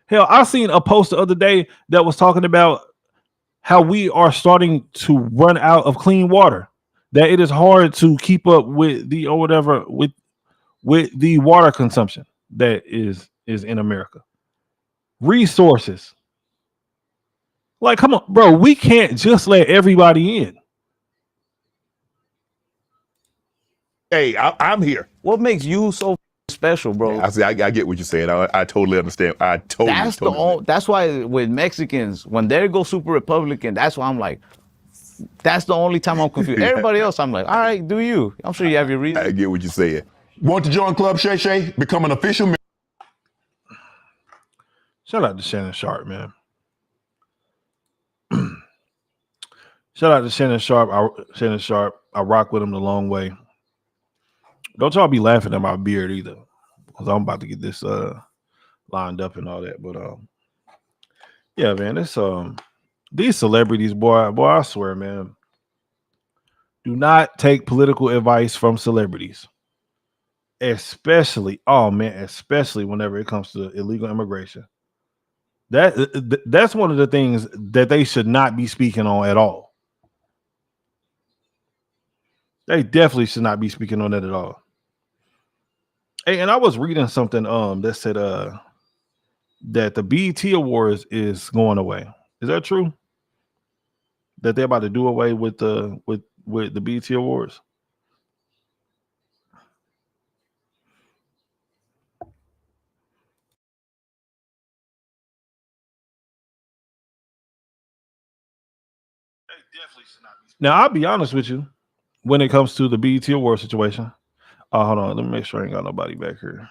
Hell, I seen a post the other day that was talking about how we are starting to run out of clean water. That it is hard to keep up with the or whatever with the water consumption that is in America. Resources. Like, come on, bro, we can't just let everybody in. Hey, I'm here. What makes you so special, bro? I get what you're saying. I totally understand. That's why with Mexicans, when they go super Republican, that's why I'm like, that's the only time I'm confused. Everybody else, I'm like, all right, do you? I'm sure you have your reason. I get what you're saying. Want to join Club Shay Shay? Become an official member. Shout out to Shannon Sharp, man. Shout out to Shannon Sharp. I rock with him the long way. Don't y'all be laughing at my beard either, because I'm about to get this lined up and all that. But yeah, man, this these celebrities, boy, I swear, man, do not take political advice from celebrities. especially, oh man, especially whenever it comes to illegal immigration. That's one of the things that they should not be speaking on at all. They definitely should not be speaking on that at all. Hey, and I was reading something that said that the BET Awards is going away. Is that true? That they're about to do away with the BET Awards? Now I'll be honest with you when it comes to the BET Award situation. Hold on, let me make sure I ain't got nobody back here.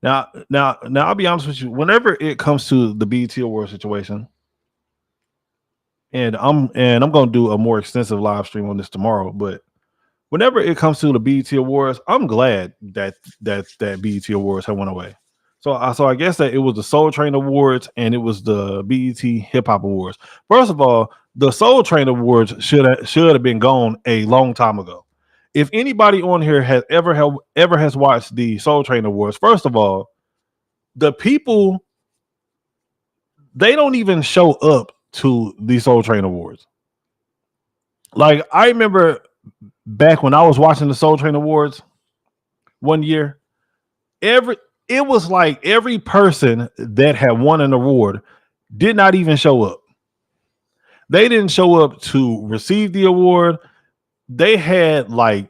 Now, I'll be honest with you. Whenever it comes to the BET Award situation, and I'm gonna do a more extensive live stream on this tomorrow. But whenever it comes to the BET Awards, I'm glad that BET Awards have went away. So I guess that it was the Soul Train Awards and it was the BET Hip Hop Awards. First of all, the Soul Train Awards should have been gone a long time ago. If anybody on here ever has watched the Soul Train Awards, first of all, the people, they don't even show up to the Soul Train Awards. Like I remember back when I was watching the Soul Train Awards one year, every it was like every person that had won an award did not even show up. They didn't show up to receive the award. They had like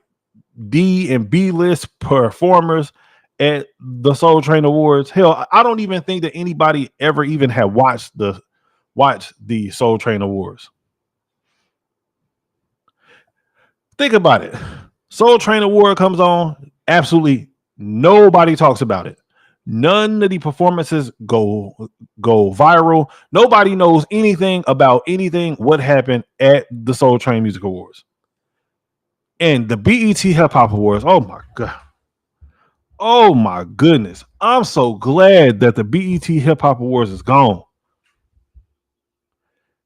D and B list performers at the Soul Train Awards. Hell, I don't even think that anybody ever even had watched the Soul Train Awards. Think about it. Soul Train Award comes on, absolutely nobody talks about it. None of the performances go viral. Nobody knows anything about anything what happened at the Soul Train Music Awards. And the BET Hip Hop Awards, oh my god. Oh my goodness. I'm so glad that the BET Hip Hop Awards is gone.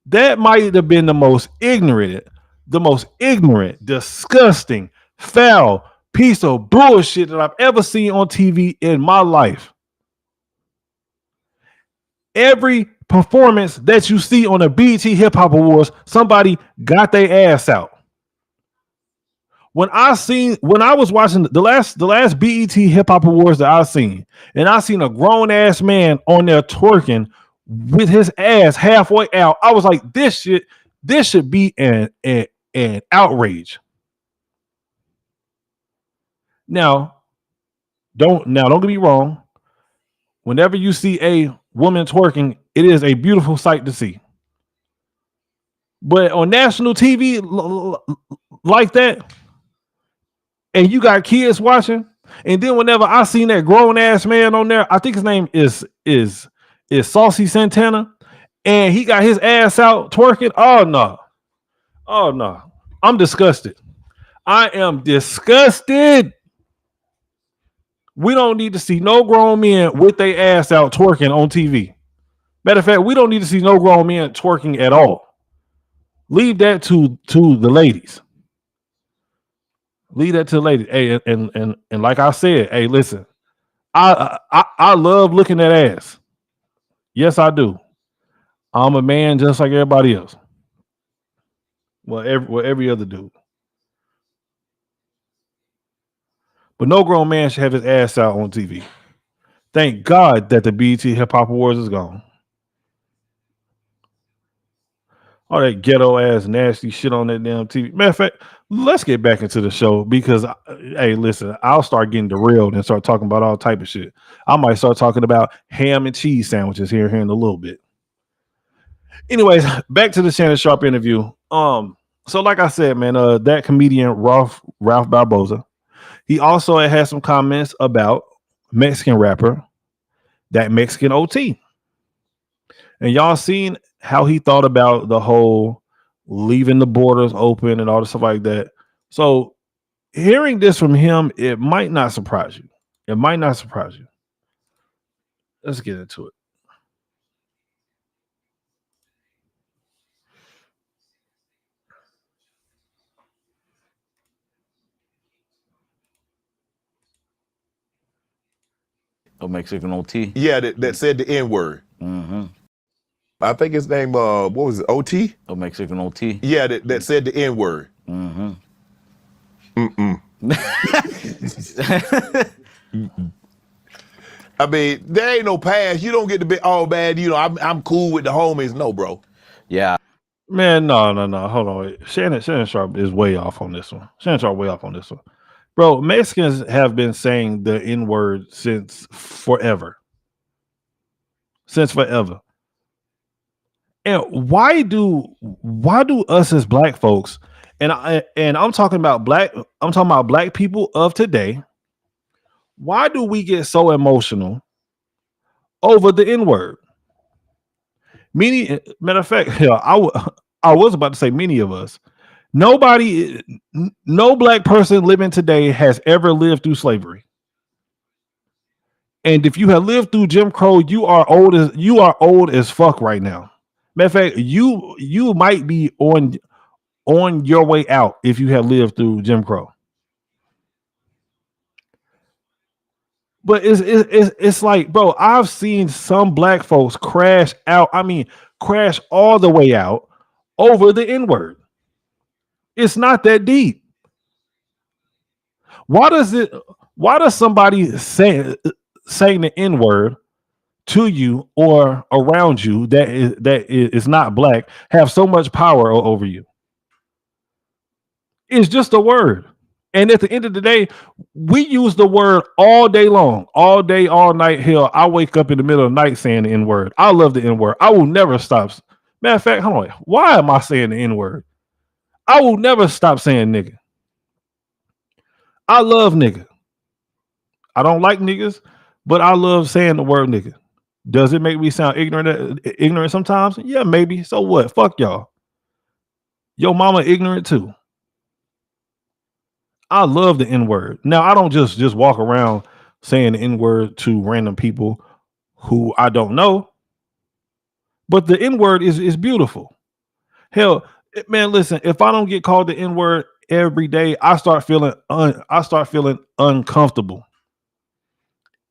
That might have been the most ignorant, disgusting, foul piece of bullshit that I've ever seen on TV in my life. Every performance that you see on the BET Hip Hop Awards, somebody got their ass out. When I was watching the last BET Hip Hop Awards that I seen, and I seen a grown ass man on there twerking with his ass halfway out, I was like, this should be an outrage. Now, don't get me wrong. Whenever you see a woman twerking, it is a beautiful sight to see. But on national TV like that, and you got kids watching, and then whenever I seen that grown ass man on there, I think his name is Saucy Santana, and he got his ass out twerking. Oh no, I'm disgusted. I am disgusted. We don't need to see no grown men with their ass out twerking on TV. Matter of fact, we don't need to see no grown men twerking at all. Leave that to the ladies. Leave that to the ladies. Hey, and like I said, hey, listen, I love looking at ass. Yes, I do. I'm a man just like everybody else. Well, every other dude. But no grown man should have his ass out on TV. Thank God that the BET Hip Hop Awards is gone. All that ghetto ass nasty shit on that damn TV. Matter of fact, let's get back into the show because hey, listen, I'll start getting derailed and start talking about all type of shit. I might start talking about ham and cheese sandwiches here in a little bit. Anyways, back to the Shannon Sharp interview. So like I said, man, that comedian Ralph Barboza, he also had some comments about Mexican rapper, that Mexican OT. And y'all seen how he thought about the whole leaving the borders open and all the stuff like that. So hearing this from him, it might not surprise you. It might not surprise you. Let's get into it. A Mexican OT. Yeah, that said the N word. Mm-hmm. I think his name, what was it, OT? A Mexican OT. Yeah, that said the N word. Mm-hmm. I mean, there ain't no pass. You don't get to be all bad. You know, I'm cool with the homies. No, bro. Yeah. Man, no. Hold on. Wait. Shannon Sharp is way off on this one. Shannon Sharp way off on this one. Bro, Mexicans have been saying the N-word since forever. Since forever. And why do us as black folks, and I'm talking about black people of today, why do we get so emotional over the N-word? Matter of fact, hell, I was about to say many of us. No black person living today has ever lived through slavery. And if you have lived through Jim Crow, you are old as fuck right now. Matter of fact, you might be on your way out if you have lived through Jim Crow. But it's like, bro, I've seen some black folks crash out. I mean, crash all the way out over the N-word. It's not that deep. Why does somebody saying the N-word to you or around you that is not black have so much power over you? It's just a word. And at the end of the day, we use the word all day long, all day, all night. Hell, I wake up in the middle of the night saying the N-word. I love the N-word. I will never stop. Matter of fact, hold on. Why am I saying the N-word? I will never stop saying nigga. I love nigga. I don't like niggas, but I love saying the word nigga. Does it make me sound ignorant sometimes? Yeah, maybe. So what? Fuck y'all. Your mama ignorant too. I love the N-word. Now, I don't just walk around saying the N-word to random people who I don't know. But the N-word is beautiful. Hell, man, listen, if I don't get called the N-word every day, I start feeling uncomfortable.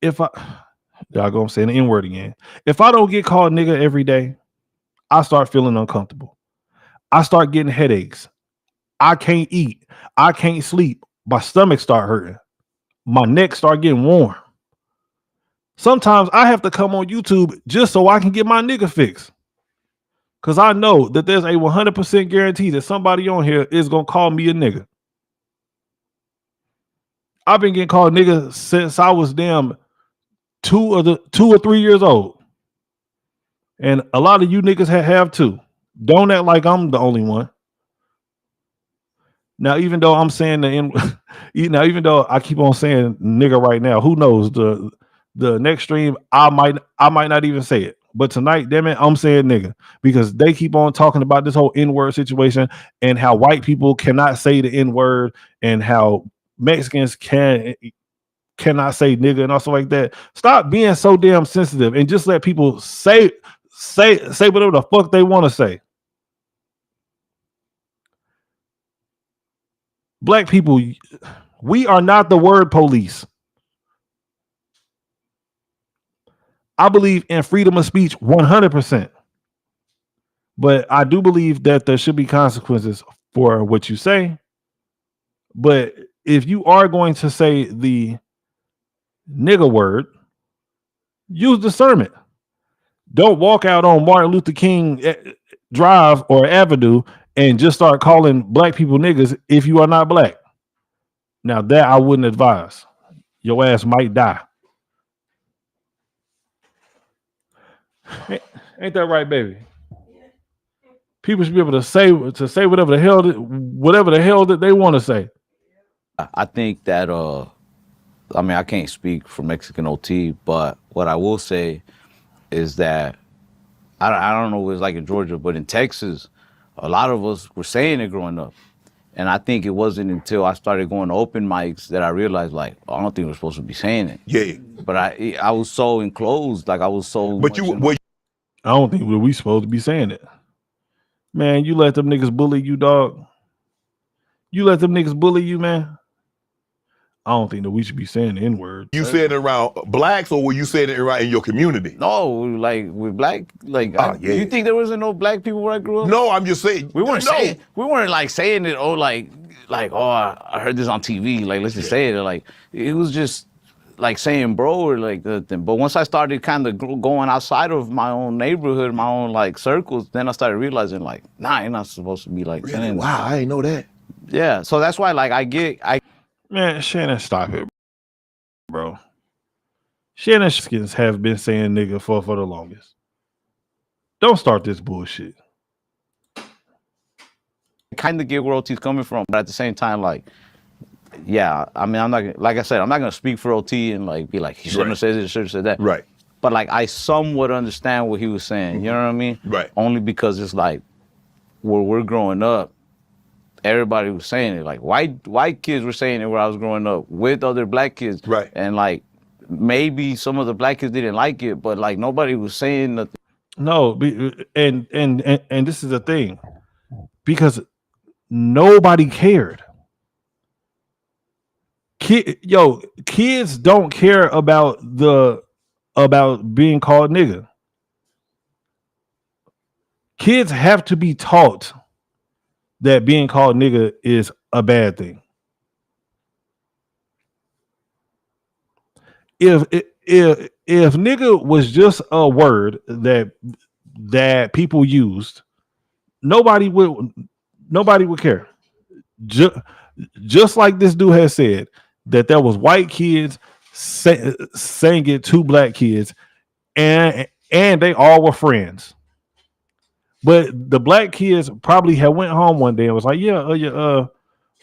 I'm saying the N-word again. If I don't get called nigga every day, I start feeling uncomfortable. I start getting headaches. I can't eat. I can't sleep. My stomach start hurting. My neck start getting warm. Sometimes I have to come on YouTube just so I can get my nigga fixed. Because I know that there's a 100% guarantee that somebody on here is going to call me a nigga. I've been getting called nigga since I was damn 2 or 3 years old. And a lot of you niggas have too. Don't act like I'm the only one. Now, even though I'm saying even though I keep on saying nigga right now, who knows, the next stream I might not even say it. But tonight, damn it, I'm saying nigga because they keep on talking about this whole N-word situation and how white people cannot say the N-word and how Mexicans cannot say nigga and also like that. Stop being so damn sensitive and just let people say whatever the fuck they want to say. Black people, we are not the word police. I believe in freedom of speech 100%. But I do believe that there should be consequences for what you say. But if you are going to say the nigga word, use discernment. Don't walk out on Martin Luther King Drive or Avenue and just start calling black people niggas if you are not black. Now that I wouldn't advise. Your ass might die. Ain't that right, baby? People should be able to say whatever the hell that they want to say. I think that I mean, I can't speak for Mexican OT, but what I will say is that I don't know what it's like in Georgia, but in Texas, a lot of us were saying it growing up. And I think it wasn't until I started going to open mics that I realized, like, I don't think we're supposed to be saying it. Yeah. But I was so enclosed, like I was so. But I don't think we supposed to be saying it. Man, you let them niggas bully you, dog. You let them niggas bully you, man. I don't think that we should be saying the N-word. You said it around blacks, or were you saying it around in your community? No, like with black, like yeah. you think there wasn't no black people where I grew up? No, I'm just saying. We weren't saying, we weren't like saying it. Oh, like oh, I heard this on TV. Like let's just say it. Like it was just like saying bro or like the thing. But once I started kind of going outside of my own neighborhood, my own like circles, then I started realizing like, nah, you're not supposed to be like saying that. Wow, I didn't know that. Yeah, so that's why like Man, Shannon, stop it, bro. Shannon skins have been saying nigga for the longest. Don't start this bullshit. kind of get where OT's coming from, but at the same time, like, yeah, I mean, I'm not gonna, like I said, I'm not gonna speak for OT and like be like he shouldn't have said this, should have said that. Right. But like, I somewhat understand what he was saying. You know what I mean? Right. Only because it's like where we're growing up, everybody was saying it. Like white kids were saying it where I was growing up with other black kids. Right. And like maybe some of the black kids didn't like it, but like nobody was saying nothing. No, and this is the thing, because nobody cared. Kids don't care about being called nigga. Kids have to be taught that being called nigga is a bad thing. If nigga was just a word that people used, nobody would care. Just like this dude has said that there was white kids saying it to black kids, and they all were friends. But the black kids probably had went home one day and was like,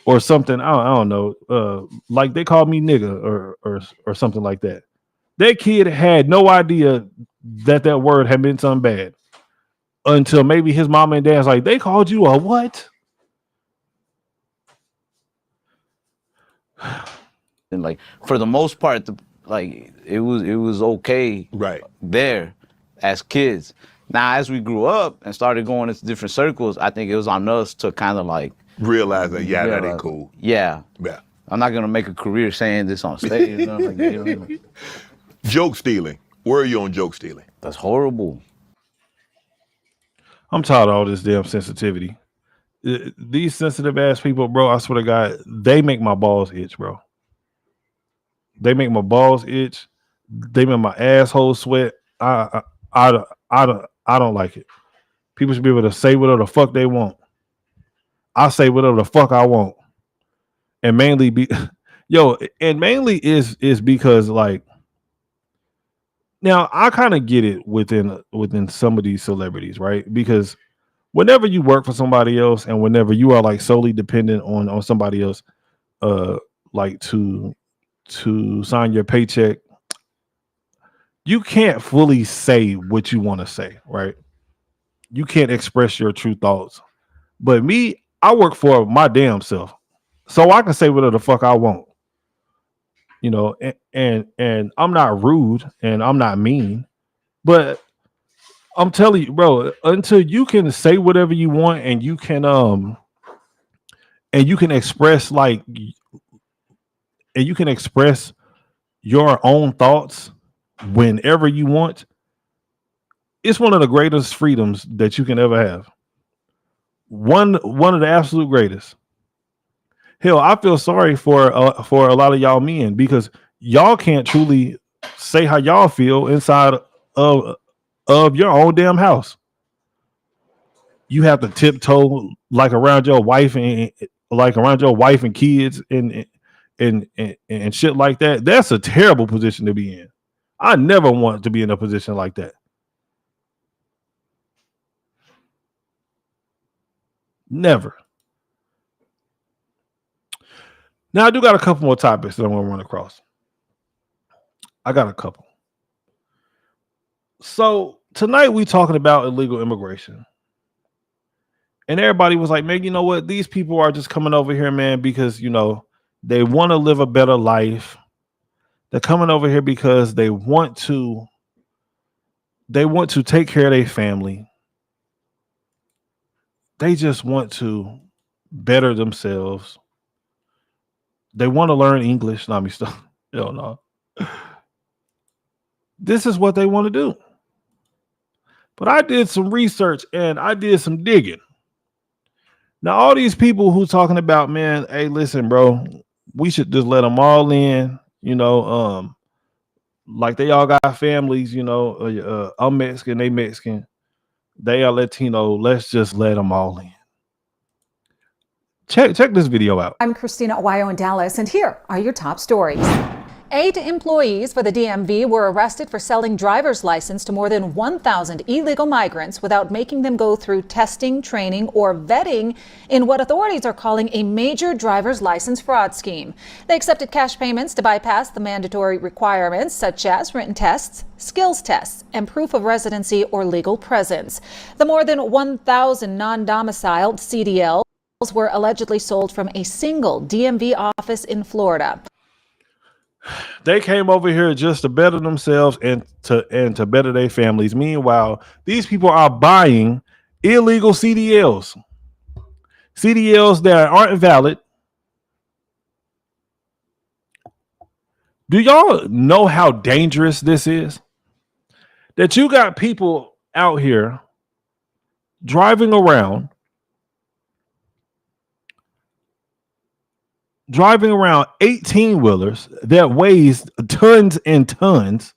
or something. I don't know. Like they called me nigga or something like that. That kid had no idea that word had meant something bad until maybe his mom and dad's like, they called you a what? And like for the most part, like it was okay Right. there as kids. Now as we grew up and started going into different circles, I think it was on us to kind of like realize that that ain't cool. Yeah. Yeah. I'm not gonna make a career saying this on stage. You know, like, you know. Joke stealing. Where are you on joke stealing? That's horrible. I'm tired of all this damn sensitivity. These sensitive ass people, bro, I swear to God, they make my balls itch, bro. They make my balls itch. They make my asshole sweat. I don't like it. People should be able to say whatever the fuck they want. I say whatever the fuck I want. And mainly is because like, now I kind of get it within some of these celebrities, right? Because whenever you work for somebody else and whenever you are like solely dependent on somebody else, like to sign your paycheck, you can't fully say what you want to say, right? You can't express your true thoughts. But me, I work for my damn self, so I can say whatever the fuck I want, you know. And I'm not rude and I'm not mean, but I'm telling you, bro, until you can say whatever you want and you can express your own thoughts whenever you want, it's one of the greatest freedoms that you can ever have. One of the absolute greatest. Hell, I feel sorry for a lot of y'all men because y'all can't truly say how y'all feel inside of your own damn house. You have to tiptoe like around your wife and kids and shit like that. That's a terrible position to be in. I never want to be in a position like that. Never. Now I do got a couple more topics that I'm gonna run across. I got a couple. So tonight we talking about illegal immigration. And everybody was like, man, you know what? These people are just coming over here, man, because, you know, they want to live a better life. They're coming over here because they want to take care of their family. They just want to better themselves. They want to learn English. No, I mean, stuff. Hell no. This is what they want to do. But I did some research and I did some digging. Now, all these people who talking about, man, hey, listen, bro, we should just let them all in. Like they all got families. I'm Mexican, they Mexican, they are Latino. Let's just let them all in. Check this video out. I'm Christina Aguayo in Dallas, and here are your top stories. 8 employees for the DMV were arrested for selling driver's license to more than 1,000 illegal migrants without making them go through testing, training, or vetting in what authorities are calling a major driver's license fraud scheme. They accepted cash payments to bypass the mandatory requirements such as written tests, skills tests, and proof of residency or legal presence. The more than 1,000 non-domiciled CDLs were allegedly sold from a single DMV office in Florida. They came over here just to better themselves and to better their families. Meanwhile, these people are buying illegal CDLs that aren't valid. Do y'all know how dangerous this is? That you got people out here driving around 18-wheelers that weighs tons and tons,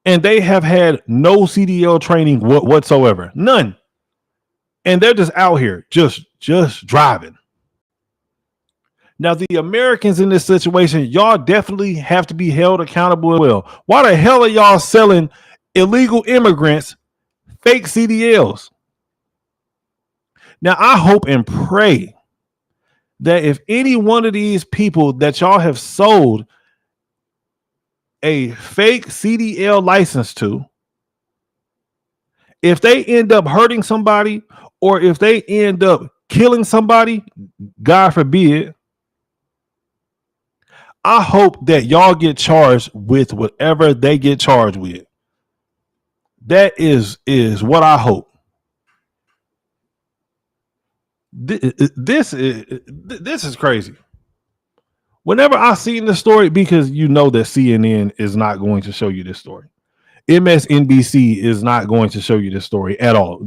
and they have had no CDL training whatsoever. None. And they're just out here just driving. Now, the Americans in this situation, y'all definitely have to be held accountable as well. Why the hell are y'all selling illegal immigrants fake CDLs? Now, I hope and pray that if any one of these people that y'all have sold a fake CDL license to, if they end up hurting somebody or if they end up killing somebody, God forbid, I hope that y'all get charged with whatever they get charged with. That is what I hope. This is crazy. Whenever I seen this story, because you know that CNN is not going to show you this story. MSNBC is not going to show you this story at all.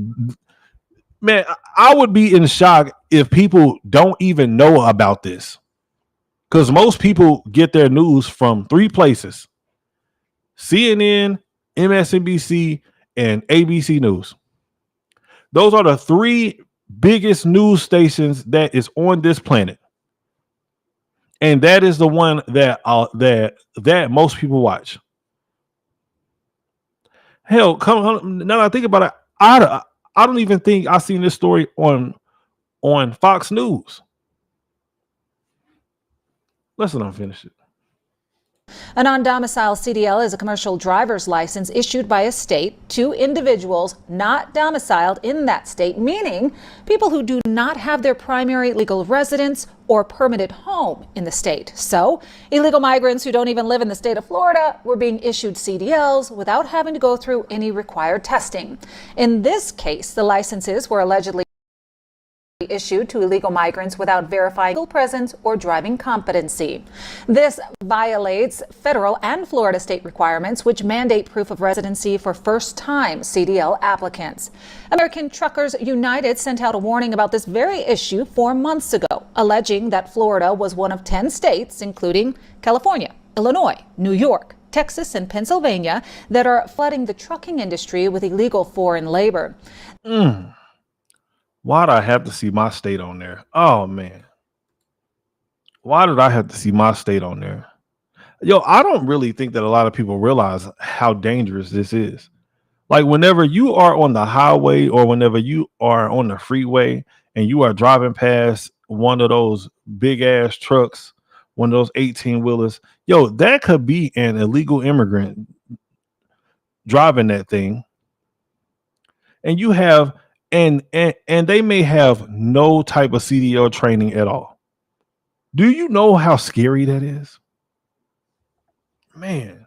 Man, I would be in shock if people don't even know about this. Because most people get their news from 3 places: CNN, MSNBC, and ABC News. Those are the 3 biggest news stations that is on this planet, and that is the one that most people watch. Hell, now that I think about it, I don't even think I seen this story on Fox News. Let's not finish it. A non-domicile CDL is a commercial driver's license issued by a state to individuals not domiciled in that state, meaning people who do not have their primary legal residence or permanent home in the state. So illegal migrants who don't even live in the state of Florida were being issued CDLs without having to go through any required testing. In this case, the licenses were allegedly issued to illegal migrants without verifying legal presence or driving competency. This violates federal and Florida state requirements, which mandate proof of residency for first-time CDL applicants. American Truckers United sent out a warning about this very issue 4 months ago, alleging that Florida was one of 10 states, including California, Illinois, New York, Texas, and Pennsylvania, that are flooding the trucking industry with illegal foreign labor. Why did I have to see my state on there? Oh, man. Why did I have to see my state on there? Yo, I don't really think that a lot of people realize how dangerous this is. Like, whenever you are on the highway or whenever you are on the freeway and you are driving past one of those big ass trucks, one of those 18-wheelers, yo, that could be an illegal immigrant driving that thing. And you have and they may have no type of CDL training at all. Do you know how scary that is? Man.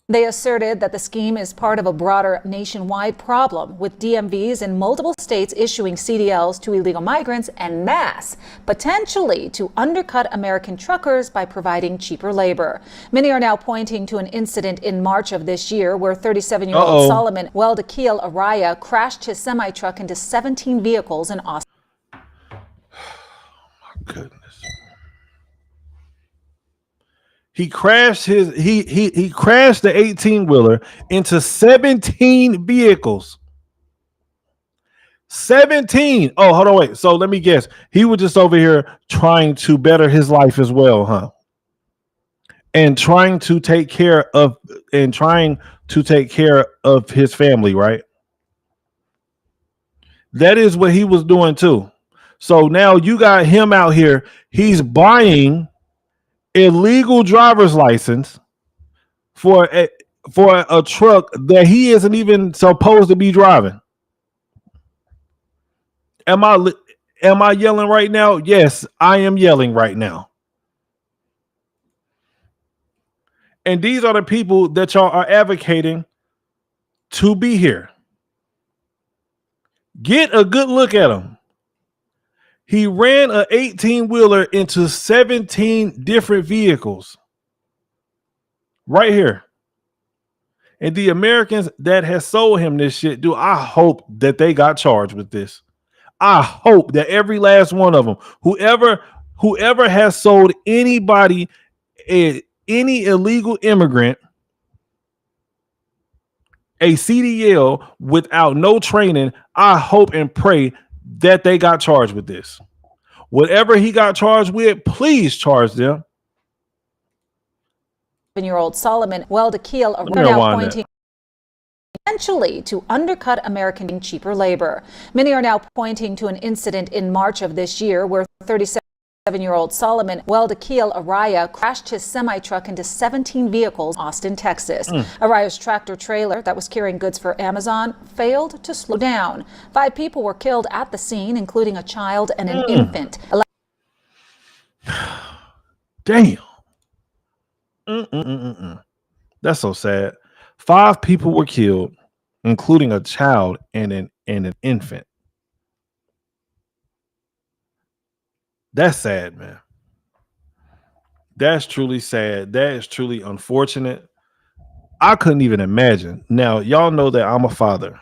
They asserted that the scheme is part of a broader nationwide problem, with DMVs in multiple states issuing CDLs to illegal migrants en masse, potentially to undercut American truckers by providing cheaper labor. Many are now pointing to an incident in March of this year where 37-year-old Solomon Weldakil Araya crashed his semi-truck into 17 vehicles in Austin. Goodness. He crashed he crashed the 18-wheeler into 17 vehicles. 17. Oh, hold on, wait. So let me guess. He was just over here trying to better his life as well, huh? And trying to take care of his family, right? That is what he was doing too. So now you got him out here. He's buying illegal driver's license for a truck that he isn't even supposed to be driving. Am I yelling right now? Yes, I am yelling right now. And these are the people that y'all are advocating to be here. Get a good look at him. He ran an 18-wheeler into 17 different vehicles. Right here. And the Americans that has sold him this shit, dude, I hope that they got charged with this. I hope that every last one of them, whoever has sold anybody, any illegal immigrant, a CDL without no training, I hope and pray that they got charged with this. Whatever he got charged with, please charge them. 7-year-old Solomon Weldakil are now pointing potentially to undercut American cheaper labor. Many are now pointing to an incident in March of this year where 37-year-old Solomon Weldakil Araya crashed his semi-truck into 17 vehicles in Austin, Texas. Araya's tractor trailer that was carrying goods for Amazon failed to slow down. 5 people were killed at the scene, including a child and an infant. Damn. That's so sad. 5 people were killed, including a child and an infant. That's sad, man. That's truly sad. That is truly unfortunate. I couldn't even imagine. Now, y'all know that I'm a father.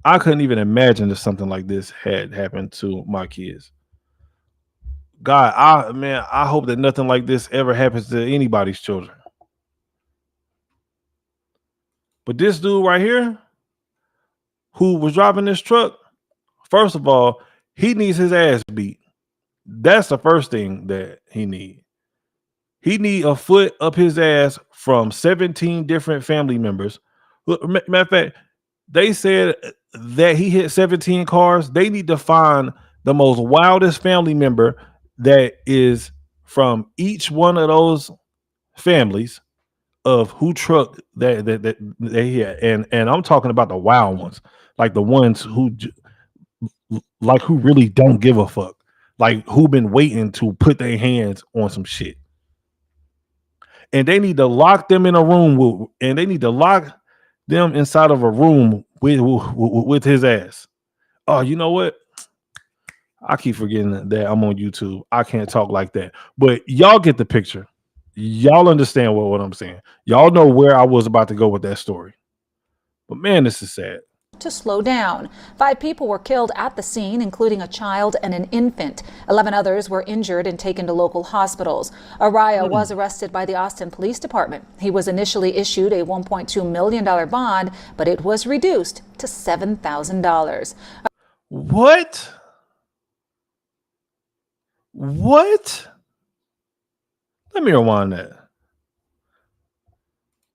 I couldn't even imagine if something like this had happened to my kids. God, I hope that nothing like this ever happens to anybody's children. But this dude right here, who was driving this truck, first of all, he needs his ass beat. That's the first thing that he needs. He need a foot up his ass from 17 different family members. Matter of fact, they said that he hit 17 cars. They need to find the most wildest family member that is from each one of those families of who truck that they had. And I'm talking about the wild ones, like the ones who really don't give a fuck, like who been waiting to put their hands on some shit. And they need to lock them in a room and they need to lock them inside of a room with his ass. Oh, you know what? I keep forgetting that I'm on YouTube. I can't talk like that. But y'all get the picture. Y'all understand what I'm saying. Y'all know where I was about to go with that story. But man, this is sad. To slow down. 5 people were killed at the scene, including a child and an infant. 11 others were injured and taken to local hospitals. Araya was arrested by the Austin Police Department. He was initially issued a $1.2 million bond, but it was reduced to $7,000. What? Let me rewind that.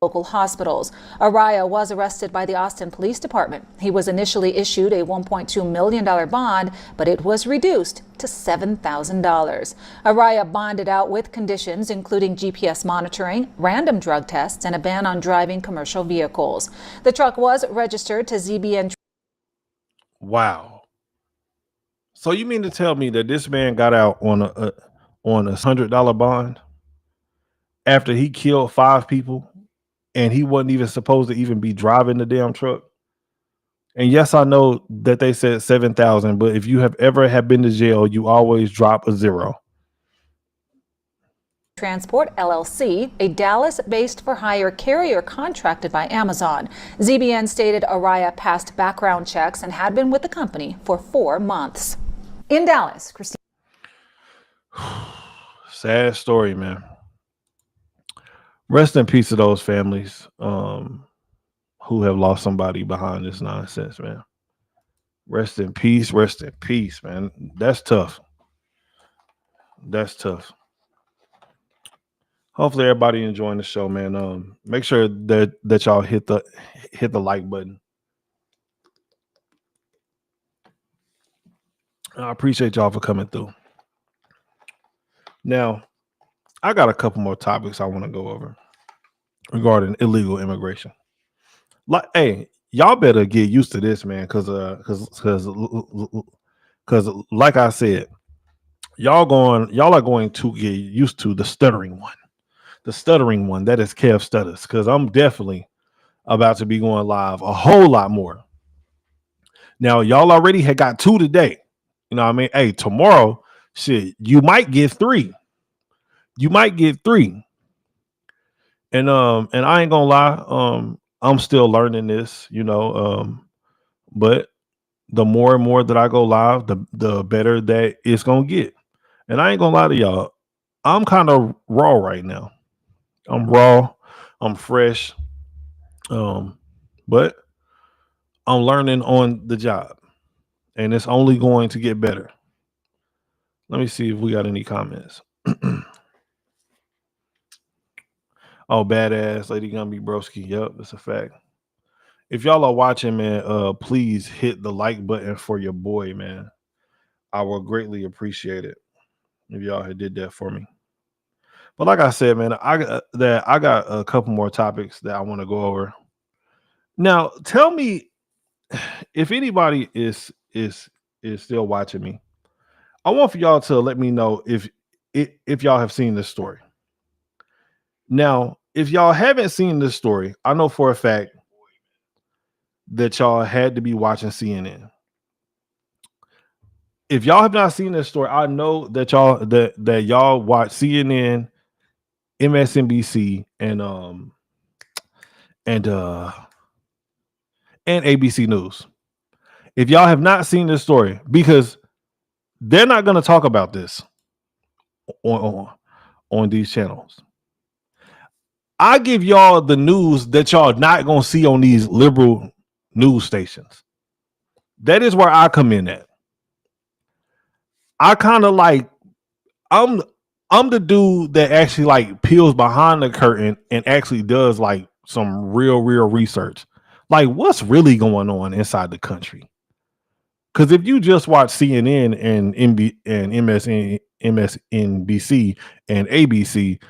Local hospitals. Araya was arrested by the Austin Police Department. He was initially issued a $1.2 million bond, but it was reduced to $7,000. Araya bonded out with conditions including GPS monitoring, random drug tests, and a ban on driving commercial vehicles. The truck was registered to ZBN. Wow. So you mean to tell me that this man got out on a $100 bond after he killed 5 people and he wasn't even supposed to even be driving the damn truck. And yes, I know that they said 7,000, but if you have ever have been to jail, you always drop a zero. Transport LLC, a Dallas-based for-hire carrier contracted by Amazon. ZBN stated Araya passed background checks and had been with the company for 4 months. In Dallas, Christine. Sad story, man. Rest in peace to those families who have lost somebody behind this nonsense, man. Rest in peace, man. That's tough. That's tough. Hopefully everybody enjoying the show, man. Make sure that y'all hit the like button. I appreciate y'all for coming through. Now, I got a couple more topics I want to go over regarding illegal immigration. Like, hey, y'all better get used to this, man, because like I said, y'all are going to get used to the stuttering one. The stuttering one, that is Kev Stutters, because I'm definitely about to be going live a whole lot more. Now, y'all already had got 2 today. You know what I mean? Hey, tomorrow, shit, you might get 3. You might get 3. And I ain't gonna lie, I'm still learning this, but the more and more that I go live, the better that it's gonna get. And I ain't gonna lie to y'all, I'm kind of raw right now. I'm raw, I'm fresh, but I'm learning on the job, and it's only going to get better. Let me see if we got any comments. Oh, badass Lady Gumby Broski. Yep, that's a fact. If y'all are watching, man, please hit the like button for your boy, man. I will greatly appreciate it if y'all had did that for me. But like I said, man, I got a couple more topics that I want to go over. Now, tell me if anybody is still watching me. I want for y'all to let me know if y'all have seen this story. Now, if y'all haven't seen this story, I know for a fact that y'all had to be watching CNN. If y'all have not seen this story, I know that y'all watch CNN, MSNBC, and ABC News. If y'all have not seen this story, because they're not going to talk about this on these channels. I give y'all the news that y'all not going to see on these liberal news stations. That is where I come in at. I kind of like, I'm the dude that actually like peels behind the curtain and actually does like some real research. Like what's really going on inside the country? Because if you just watch CNN and MSNBC and ABC,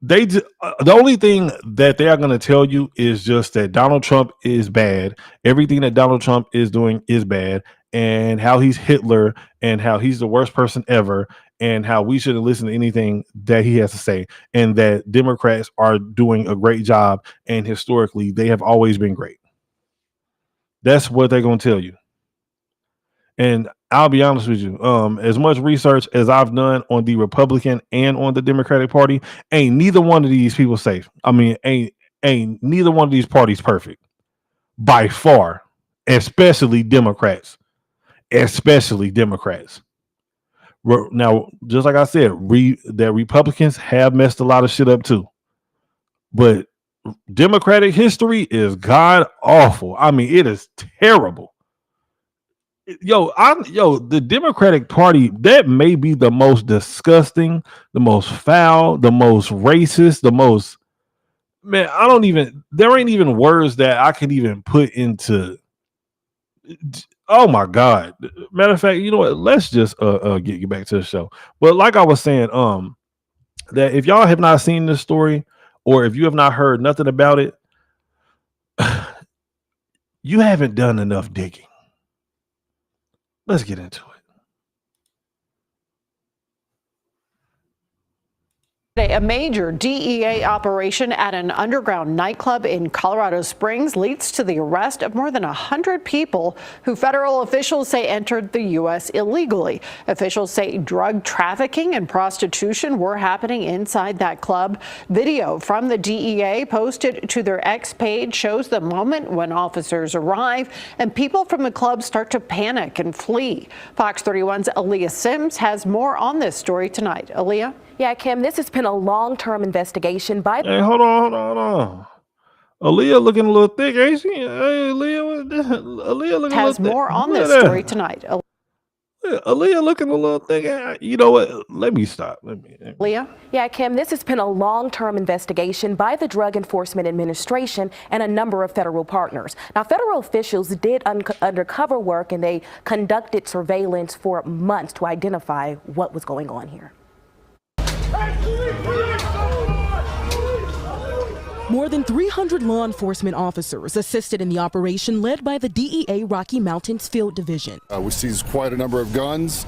the only thing that they are going to tell you is just that Donald Trump is bad. Everything that Donald Trump is doing is bad, and how he's Hitler, and how he's the worst person ever, and how we shouldn't listen to anything that he has to say, and that Democrats are doing a great job, and historically they have always been great. That's what they're going to tell you. And I'll be honest with you, as much research as I've done on the Republican and on the Democratic Party, ain't neither one of these people safe. I mean, ain't neither one of these parties perfect by far, especially Democrats. Now, just like I said, that Republicans have messed a lot of shit up too, but Democratic history is god awful. I mean, it is terrible. The Democratic Party, that may be the most disgusting, the most foul, the most racist, the most, man, there ain't even words that I can even put into. Oh my God. Matter of fact, you know what? Let's just get back to the show. But like I was saying, that if y'all have not seen this story, or if you have not heard nothing about it, you haven't done enough digging. Let's get into it. A major DEA operation at an underground nightclub in Colorado Springs leads to the arrest of more than 100 people who federal officials say entered the U.S. illegally. Officials say drug trafficking and prostitution were happening inside that club. Video from the DEA posted to their X page shows the moment when officers arrive and people from the club start to panic and flee. Fox 31's Aaliyah Sims has more on this story tonight. Aaliyah? Yeah, Kim, this has been a long-term investigation by... Hey, hold on. Aaliyah looking a little thick, ain't she? Hey, Aaliyah looking has a little more thick. on this story tonight. Aaliyah looking a little thick. You know what? Let me stop. Aaliyah? Yeah, Kim, this has been a long-term investigation by the Drug Enforcement Administration and a number of federal partners. Now, federal officials did undercover work and they conducted surveillance for months to identify what was going on here. More than 300 law enforcement officers assisted in the operation led by the DEA Rocky Mountains Field Division. We seized quite a number of guns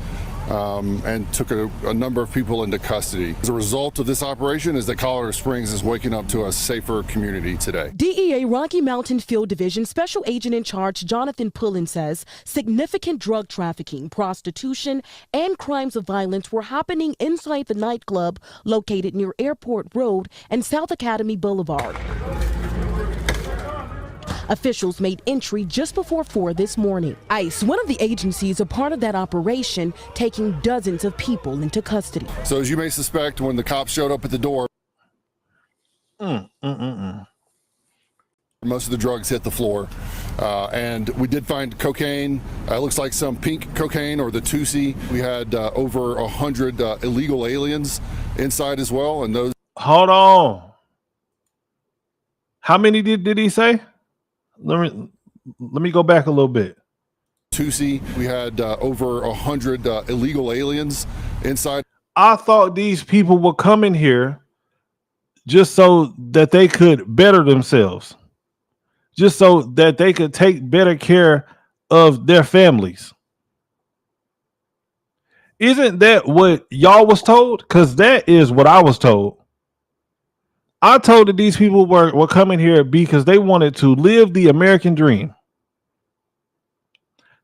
and took a number of people into custody. As a result of this operation is that Colorado Springs is waking up to a safer community today. DEA Rocky Mountain Field Division Special Agent in Charge Jonathan Pullen says significant drug trafficking, prostitution, and crimes of violence were happening inside the nightclub located near Airport Road and South Academy Boulevard. Officials made entry just before 4 this morning. ICE, one of the agencies a part of that operation, taking dozens of people into custody. So as you may suspect, when the cops showed up at the door, most of the drugs hit the floor. And we did find cocaine. It looks like some pink cocaine or the Tusi. We had over 100 illegal aliens inside as well. And those. Hold on. How many did he say? Let me go back a little bit. Tusi, we had over 100 illegal aliens inside. I thought these people were coming here just so that they could better themselves, just so that they could take better care of their families. Isn't that what y'all was told? Because that is what I was told. I told that these people were coming here because they wanted to live the American dream.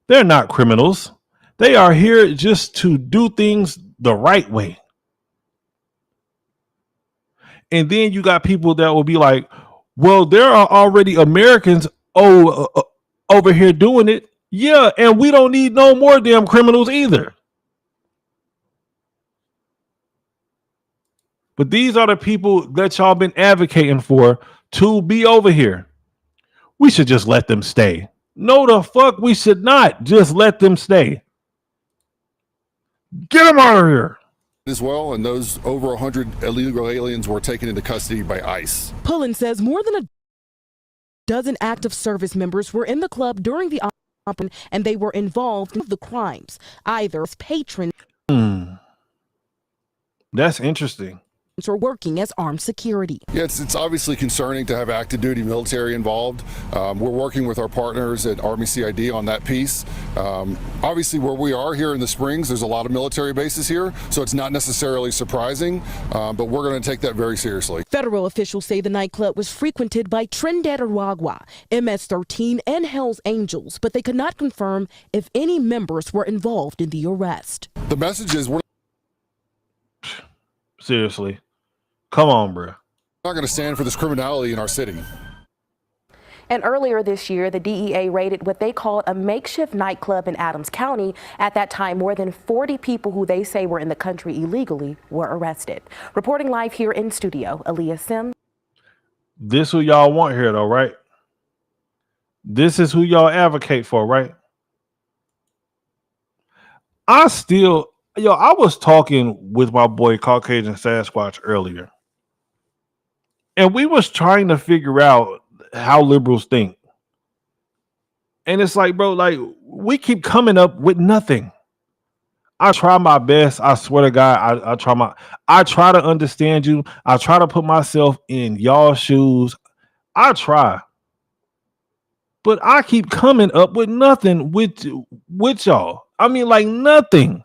They're not criminals. They are here just to do things the right way. And then you got people that will be like, well, there are already Americans over here doing it. Yeah, and we don't need no more damn criminals either. But these are the people that y'all been advocating for to be over here. We should just let them stay. No, the fuck, we should not just let them stay. Get them out of here. As well, and those over 100 illegal aliens were taken into custody by ICE. Pullen says more than a dozen active service members were in the club during the operation, and they were involved in the crimes, either as patrons. That's interesting. Or working as armed security. Yeah, it's obviously concerning to have active duty military involved. We're working with our partners at Army CID on that piece. Obviously, where we are here in the Springs, there's a lot of military bases here, so it's not necessarily surprising, but we're going to take that very seriously. Federal officials say the nightclub was frequented by Trinidad Aragua, MS-13, and Hell's Angels, but they could not confirm if any members were involved in the arrest. The message is we're seriously. Come on, bro. not going to stand for this criminality in our city. And earlier this year, the DEA raided what they called a makeshift nightclub in Adams County. At that time, more than 40 people who they say were in the country illegally were arrested. Reporting live here in studio, Aaliyah Sims. This who y'all want here, though, right? This is who y'all advocate for, right? I was talking with my boy Caucasian Sasquatch earlier, and we was trying to figure out how liberals think. And it's like, bro, like, we keep coming up with nothing. I try my best. I swear to God, I try to understand you. I try to put myself in y'all's shoes. I try. But I keep coming up with nothing with y'all. I mean, like, nothing.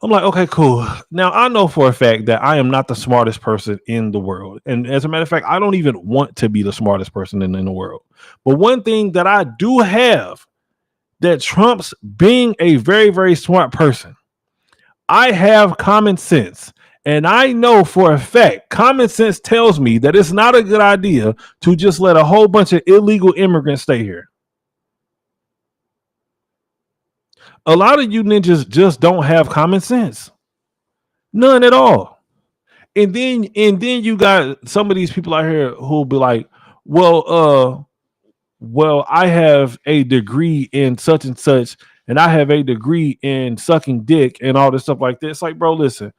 I'm like, okay, cool. Now I know for a fact that I am not the smartest person in the world. And as a matter of fact, I don't even want to be the smartest person in the world. But one thing that I do have that trumps being a very, very smart person, I have common sense. And I know for a fact, common sense tells me that it's not a good idea to just let a whole bunch of illegal immigrants stay here. A lot of you ninjas just don't have common sense. None at all. And then you got some of these people out here who'll be like, well, I have a degree in such and such, and I have a degree in sucking dick and all this stuff like this. Like, bro, listen,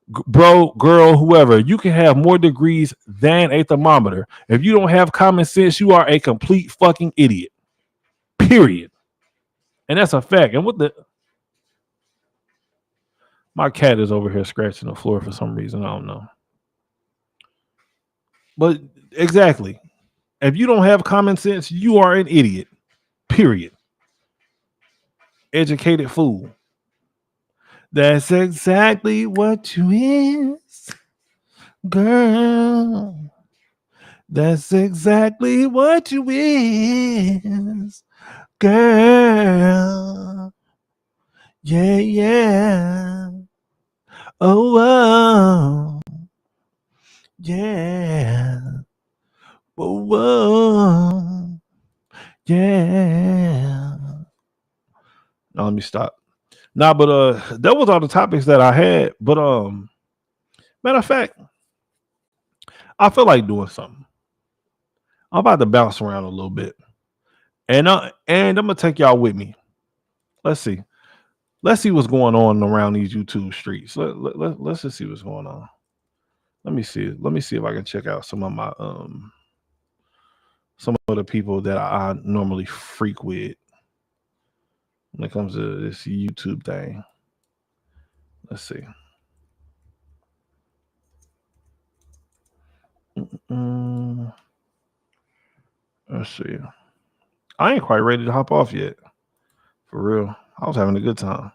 bro, girl, whoever, you can have more degrees than a thermometer. If you don't have common sense, you are a complete fucking idiot. Period. And that's a fact. And what the my cat is over here scratching the floor for some reason. I don't know. But exactly. If you don't have common sense, you are an idiot. Period. Educated fool. That's exactly what you is, girl. That's exactly what you is, girl. Yeah, yeah. Oh, oh. Yeah. Oh, oh. Yeah. Now let me stop. Nah, but that was all the topics that I had. But matter of fact, I feel like doing something. I'm about to bounce around a little bit. And I'm gonna take y'all with me. Let's see. Let's see what's going on around these YouTube streets. Let's just see what's going on. Let me see. Let me see if I can check out some of my some of the people that I normally freak with when it comes to this YouTube thing. Let's see. Let's see. I ain't quite ready to hop off yet. For real. I was having a good time.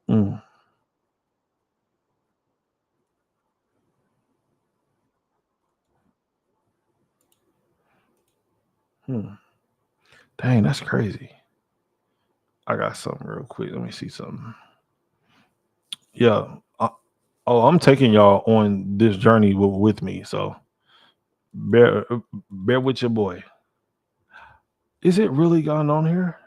Mm. Hmm. Dang, that's crazy. I got something real quick. Let me see something. Yeah. I'm taking y'all on this journey with me. So bear with your boy. Is it really gone on here?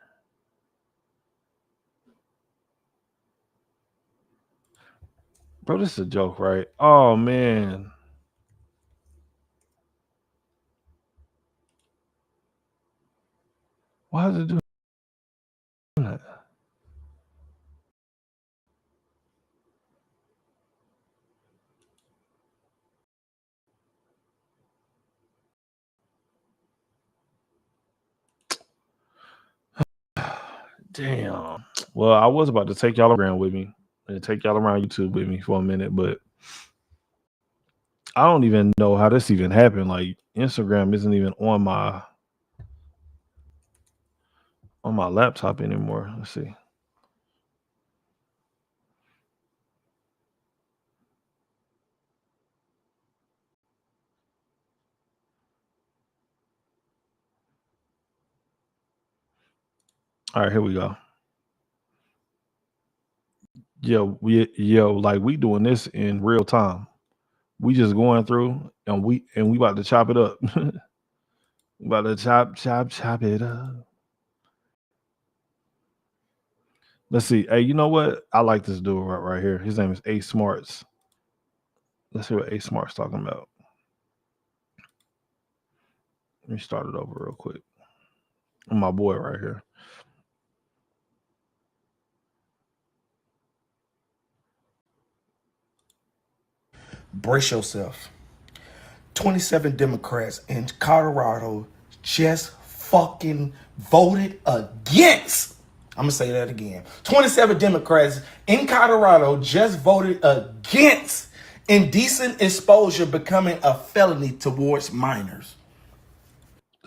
Bro, this is a joke, right? Oh man. Why is it doing that? Damn. Well, I was about to take y'all around with me and take y'all around YouTube with me for a minute, but I don't even know how this even happened. Like Instagram isn't even on my laptop anymore. Let's see. All right, here we go. Like we doing this in real time. We just going through and we about to chop it up. We about to chop it up. Let's see. Hey, you know what? I like this dude right here. His name is A Smarts. Let's hear what A Smarts talking about. Let me start it over real quick. My boy right here. Brace yourself. 27 Democrats in Colorado just fucking voted against I'm going to say that again. 27 Democrats in Colorado just voted against indecent exposure becoming a felony towards minors.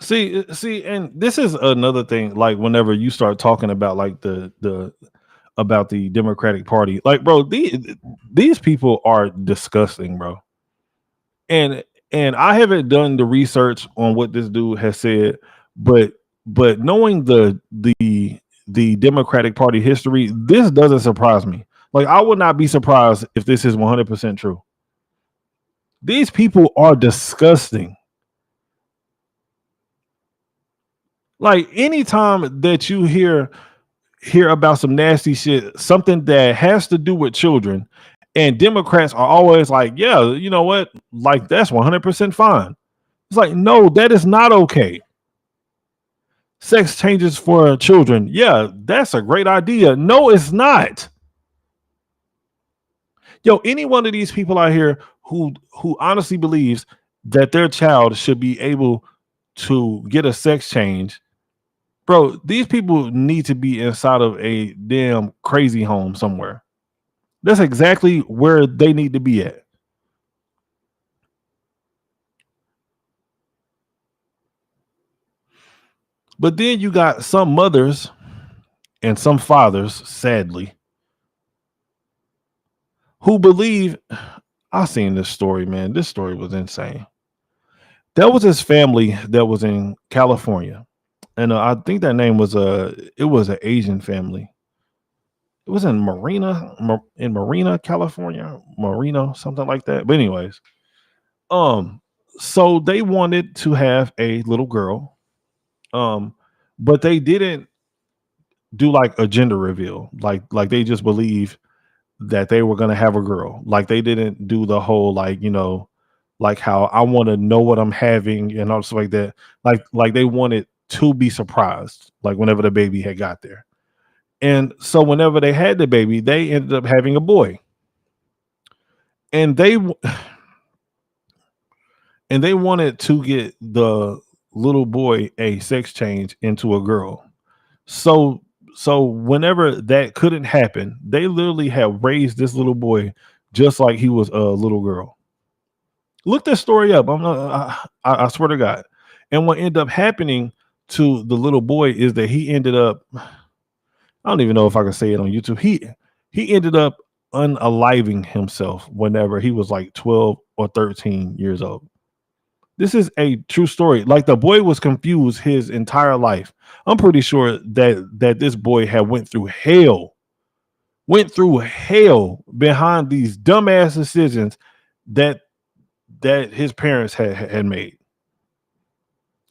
See, and this is another thing. Like, whenever you start talking about like the about the Democratic Party, like, bro, these people are disgusting, bro. And I haven't done the research on what this dude has said, but knowing the Democratic Party history, this doesn't surprise me. Like, I would not be surprised if this is 100% true. These people are disgusting. Like, anytime that you hear about some nasty shit, something that has to do with children, and Democrats are always like, yeah, you know what? Like, that's 100% fine. It's like, no, that is not okay. Sex changes for children. Yeah, that's a great idea. No, it's not. Yo, any one of these people out here who honestly believes that their child should be able to get a sex change, bro, these people need to be inside of a damn crazy home somewhere. That's exactly where they need to be at. But then you got some mothers and some fathers, sadly, who believe. I seen this story, man. This story was insane. There was this family that was in California, and I think that name was it was an Asian family. It was in Marina, California, Marino, something like that. But anyways, so they wanted to have a little girl, but they didn't do like a gender reveal. Like they just believed that they were gonna have a girl. Like, they didn't do the whole, like, like how I want to know what I'm having and all stuff like that. Like they wanted to be surprised, like whenever the baby had got there. And so whenever they had the baby, they ended up having a boy. And they wanted to get the little boy a sex change into a girl. So whenever that couldn't happen, they literally have raised this little boy just like he was a little girl. Look this story up. I swear to God. And what ended up happening to the little boy is that he ended up, I don't even know if I can say it on YouTube. He ended up unaliving himself whenever he was like 12 or 13 years old. This is a true story. Like, the boy was confused his entire life. I'm pretty sure that this boy had went through hell behind these dumbass decisions that his parents had made.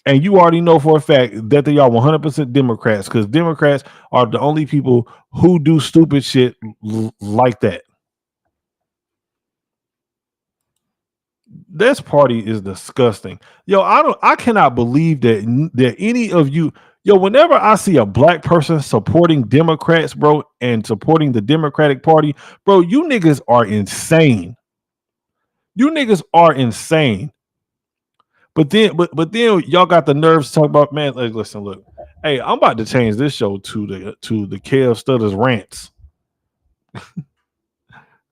And you already know for a fact that they are 100% Democrats, because Democrats are the only people who do stupid shit like that. This party is disgusting. Yo, I cannot believe that any of you, yo, whenever I see a black person supporting Democrats, bro, and supporting the Democratic Party, bro, you niggas are insane. You niggas are insane. But then y'all got the nerves to talk about, man. Like, listen, look, hey, I'm about to change this show to the Kev Stutters rants,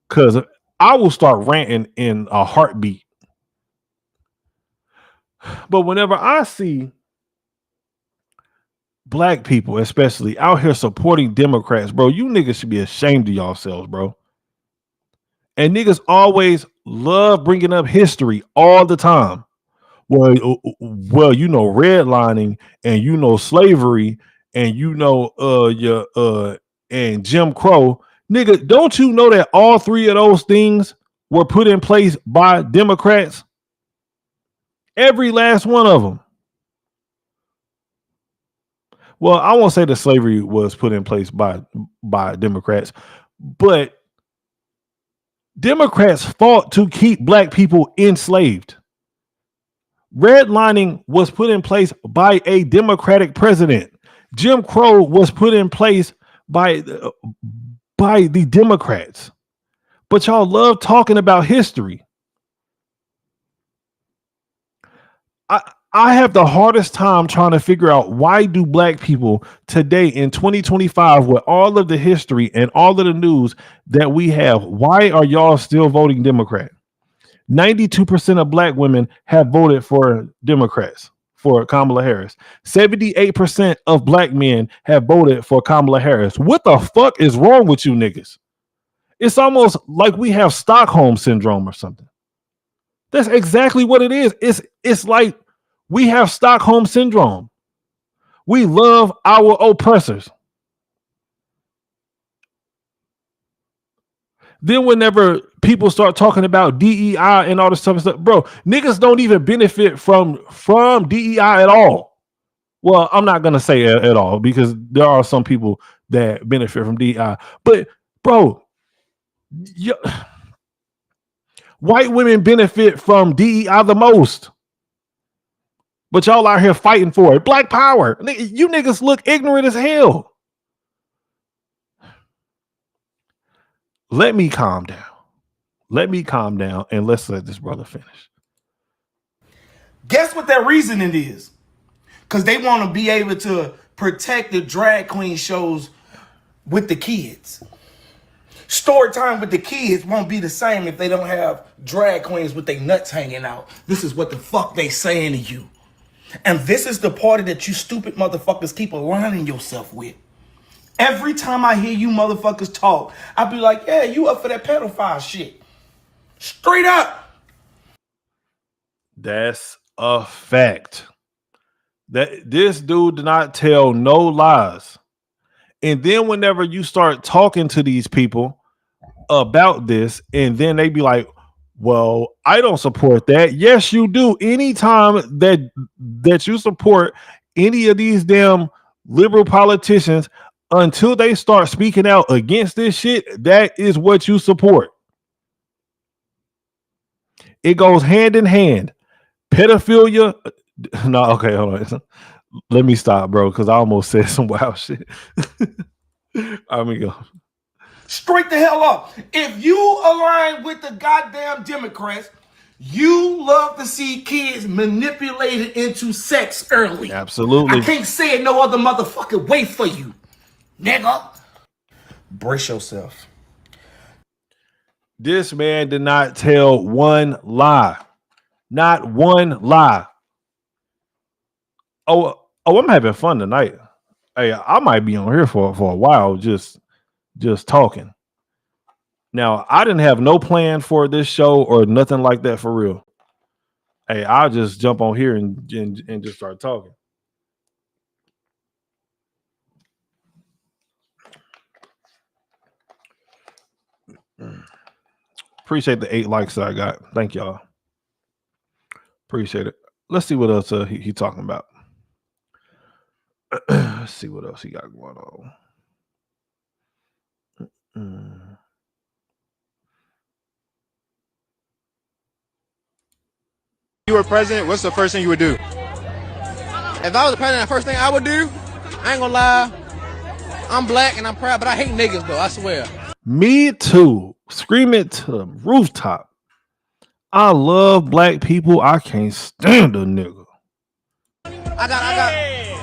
because I will start ranting in a heartbeat. But whenever I see black people, especially out here supporting Democrats, bro, you niggas should be ashamed of yourselves, bro. And niggas always love bringing up history all the time. Well, you know, redlining, and you know, slavery, and you know, and Jim Crow, nigga. Don't you know that all three of those things were put in place by Democrats? Every last one of them. Well, I won't say that slavery was put in place by Democrats, but Democrats fought to keep black people enslaved. Redlining was put in place by a Democratic president. Jim Crow was put in place by the Democrats. But y'all love talking about history. I have the hardest time trying to figure out why do black people today in 2025 with all of the history and all of the news that we have, why are y'all still voting Democrat? 92% of black women have voted for Democrats, for Kamala Harris. 78% of black men have voted for Kamala Harris. What the fuck is wrong with you niggas? It's almost like we have Stockholm syndrome or something. That's exactly what it is. It's like we have Stockholm syndrome. We love our oppressors. Then whenever people start talking about DEI and all this stuff, bro, niggas don't even benefit from DEI at all. Well, I'm not gonna say at all because there are some people that benefit from DEI. But bro, white women benefit from DEI the most. But y'all out here fighting for it. Black power. You niggas look ignorant as hell. Let me calm down. And let's let this brother finish. Guess what their reasoning is? Because they want to be able to protect the drag queen shows with the kids. Story time with the kids won't be the same if they don't have drag queens with their nuts hanging out. This is what the fuck they saying to you. And this is the party that you stupid motherfuckers keep aligning yourself with. Every time I hear you motherfuckers talk, I be like, yeah, you up for that pedophile shit. Straight up. That's a fact. That this dude did not tell no lies. And then whenever you start talking to these people about this, and then they be like, well, I don't support that. Yes, you do. Anytime that you support any of these damn liberal politicians, until they start speaking out against this shit, that is what you support. It goes hand in hand. Pedophilia. No, okay, hold on. Let me stop, bro, because I almost said some wild shit. Let me go. Straight the hell up. If you align with the goddamn Democrats, you love to see kids manipulated into sex early. Absolutely. I can't say it no other motherfucking way for you, nigga. Brace yourself. This man did not tell one lie. Not one lie. Oh, I'm having fun tonight. Hey, I might be on here for a while just talking. Now, I didn't have no plan for this show or nothing like that for real. Hey, I'll just jump on here and just start talking. Appreciate the 8 likes that I got. Thank y'all. Appreciate it. Let's see what else he talking about. Let's see what else he got going on. You were president, what's the first thing you would do? If I was the president, the first thing I would do, I ain't gonna lie, I'm black and I'm proud, but I hate niggas though, I swear. Me too. Scream it to the rooftop. I love black people. I can't stand a nigga. I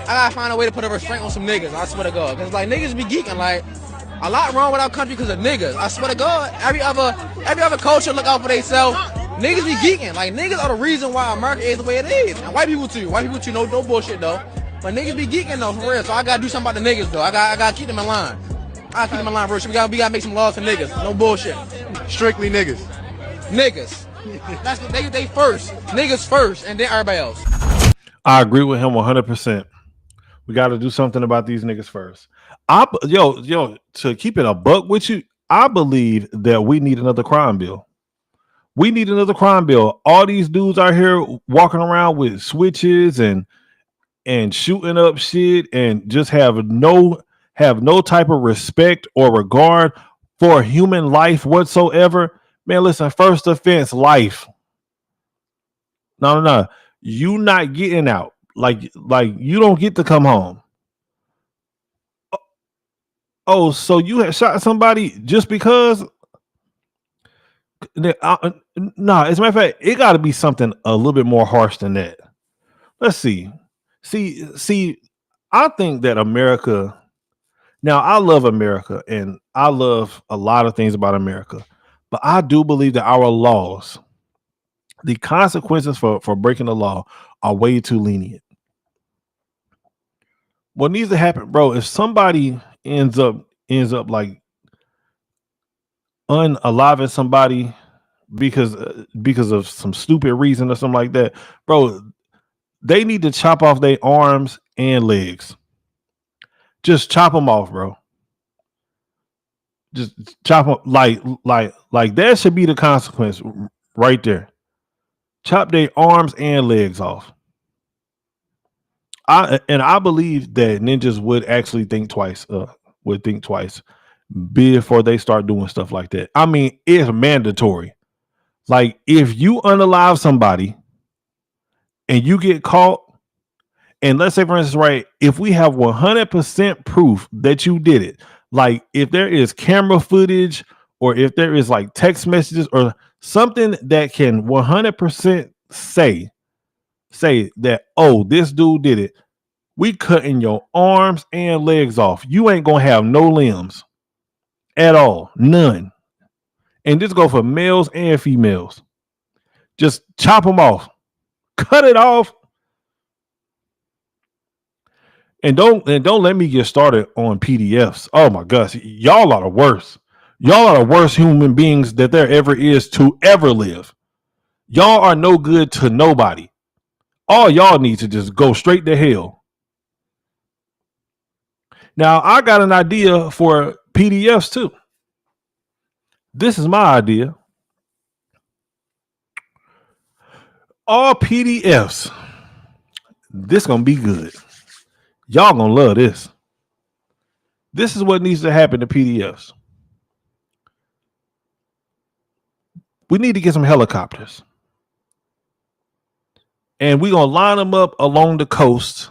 gotta find a way to put a restraint on some niggas, I swear to God. Cause like niggas be geeking, like a lot wrong with our country because of niggas. I swear to God, every other culture look out for themselves. Niggas be geeking. Like niggas are the reason why America is the way it is. And white people too. No bullshit though. But niggas be geeking though, for real. So I gotta do something about the niggas though. I gotta keep them in line. I gotta keep them in line, bro. We gotta make some laws for niggas. No bullshit. Strictly niggas. Niggas. That's they first. Niggas first, and then everybody else. I agree with him 100%. We got to do something about these niggas first. Yo, to keep it a buck with you, I believe that we need another crime bill. We need another crime bill. All these dudes out here walking around with switches and shooting up shit and just have no type of respect or regard for human life whatsoever. Man, listen, first offense, life. No. You not getting out. Like you don't get to come home. Oh, so you had shot somebody just because? Nah, as a matter of fact, it got to be something a little bit more harsh than that. let's see. See, I think that America, now I love America and I love a lot of things about America, but I do believe that our laws, the consequences for breaking the law are way too lenient. What needs to happen, bro, if somebody ends up like unaliving somebody because of some stupid reason or something like that, bro, they need to chop off their arms and legs. Just chop them off, bro. Just chop them like that should be the consequence right there. Chop their arms and legs off. I believe that ninjas would actually think twice. Would think twice before they start doing stuff like that. I mean, it's mandatory. Like if you unalive somebody and you get caught, and let's say for instance, right, if we have 100% proof that you did it, like if there is camera footage or if there is like text messages or something that can 100% say that, oh, this dude did it, we cutting your arms and legs off. You ain't gonna have no limbs at all, none. And this go for males and females. Just chop them off, cut it off, and don't let me get started on PDFs. Oh my gosh, y'all are the worst. Y'all are the worst human beings that there ever is to ever live. Y'all are no good to nobody. All y'all need to just go straight to hell. Now I got an idea for PDFs too. This is my idea. All PDFs. This gonna be good. Y'all gonna love this. This is what needs to happen to PDFs. We need to get some helicopters. And we're gonna line them up along the coast.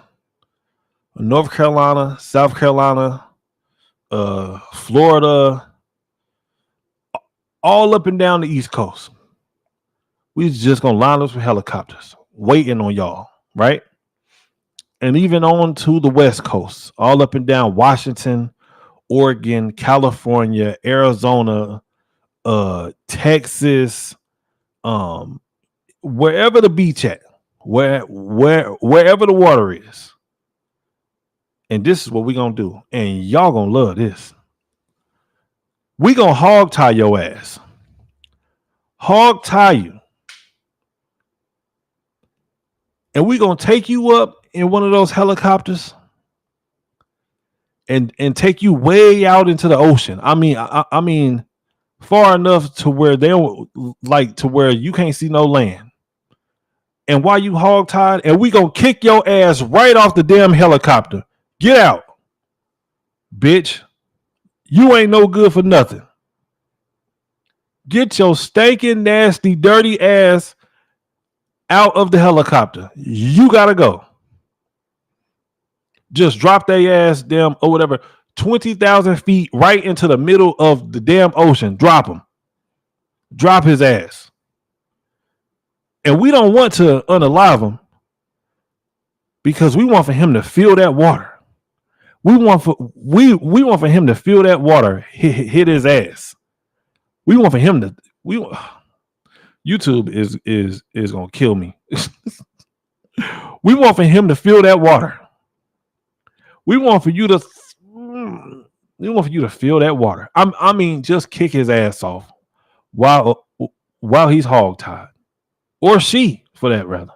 North Carolina, South Carolina, Florida, all up and down the East Coast. We just gonna line up with helicopters, waiting on y'all, right? And even on to the West Coast, all up and down Washington, Oregon, California, Arizona, Texas, wherever the beach at, wherever the water is. And this is what we're gonna do. And y'all gonna love this. We gonna hog tie your ass. Hog tie you. And we gonna take you up in one of those helicopters and take you way out into the ocean. I mean far enough to where they don't, like, to where you can't see no land. And while you hog tied, and we gonna kick your ass right off the damn helicopter. Get out, bitch. You ain't no good for nothing. Get your stinking, nasty, dirty ass out of the helicopter. You gotta go. Just drop their ass damn or whatever 20,000 feet right into the middle of the damn ocean. Drop him. Drop his ass. And we don't want to unalive him because we want for him to feel that water. We want for him to feel that water hit his ass. We want for him to YouTube is gonna kill me. We want for him to feel that water. We want for you to feel that water. I mean, just kick his ass off while he's hog tied, or she, for that rather.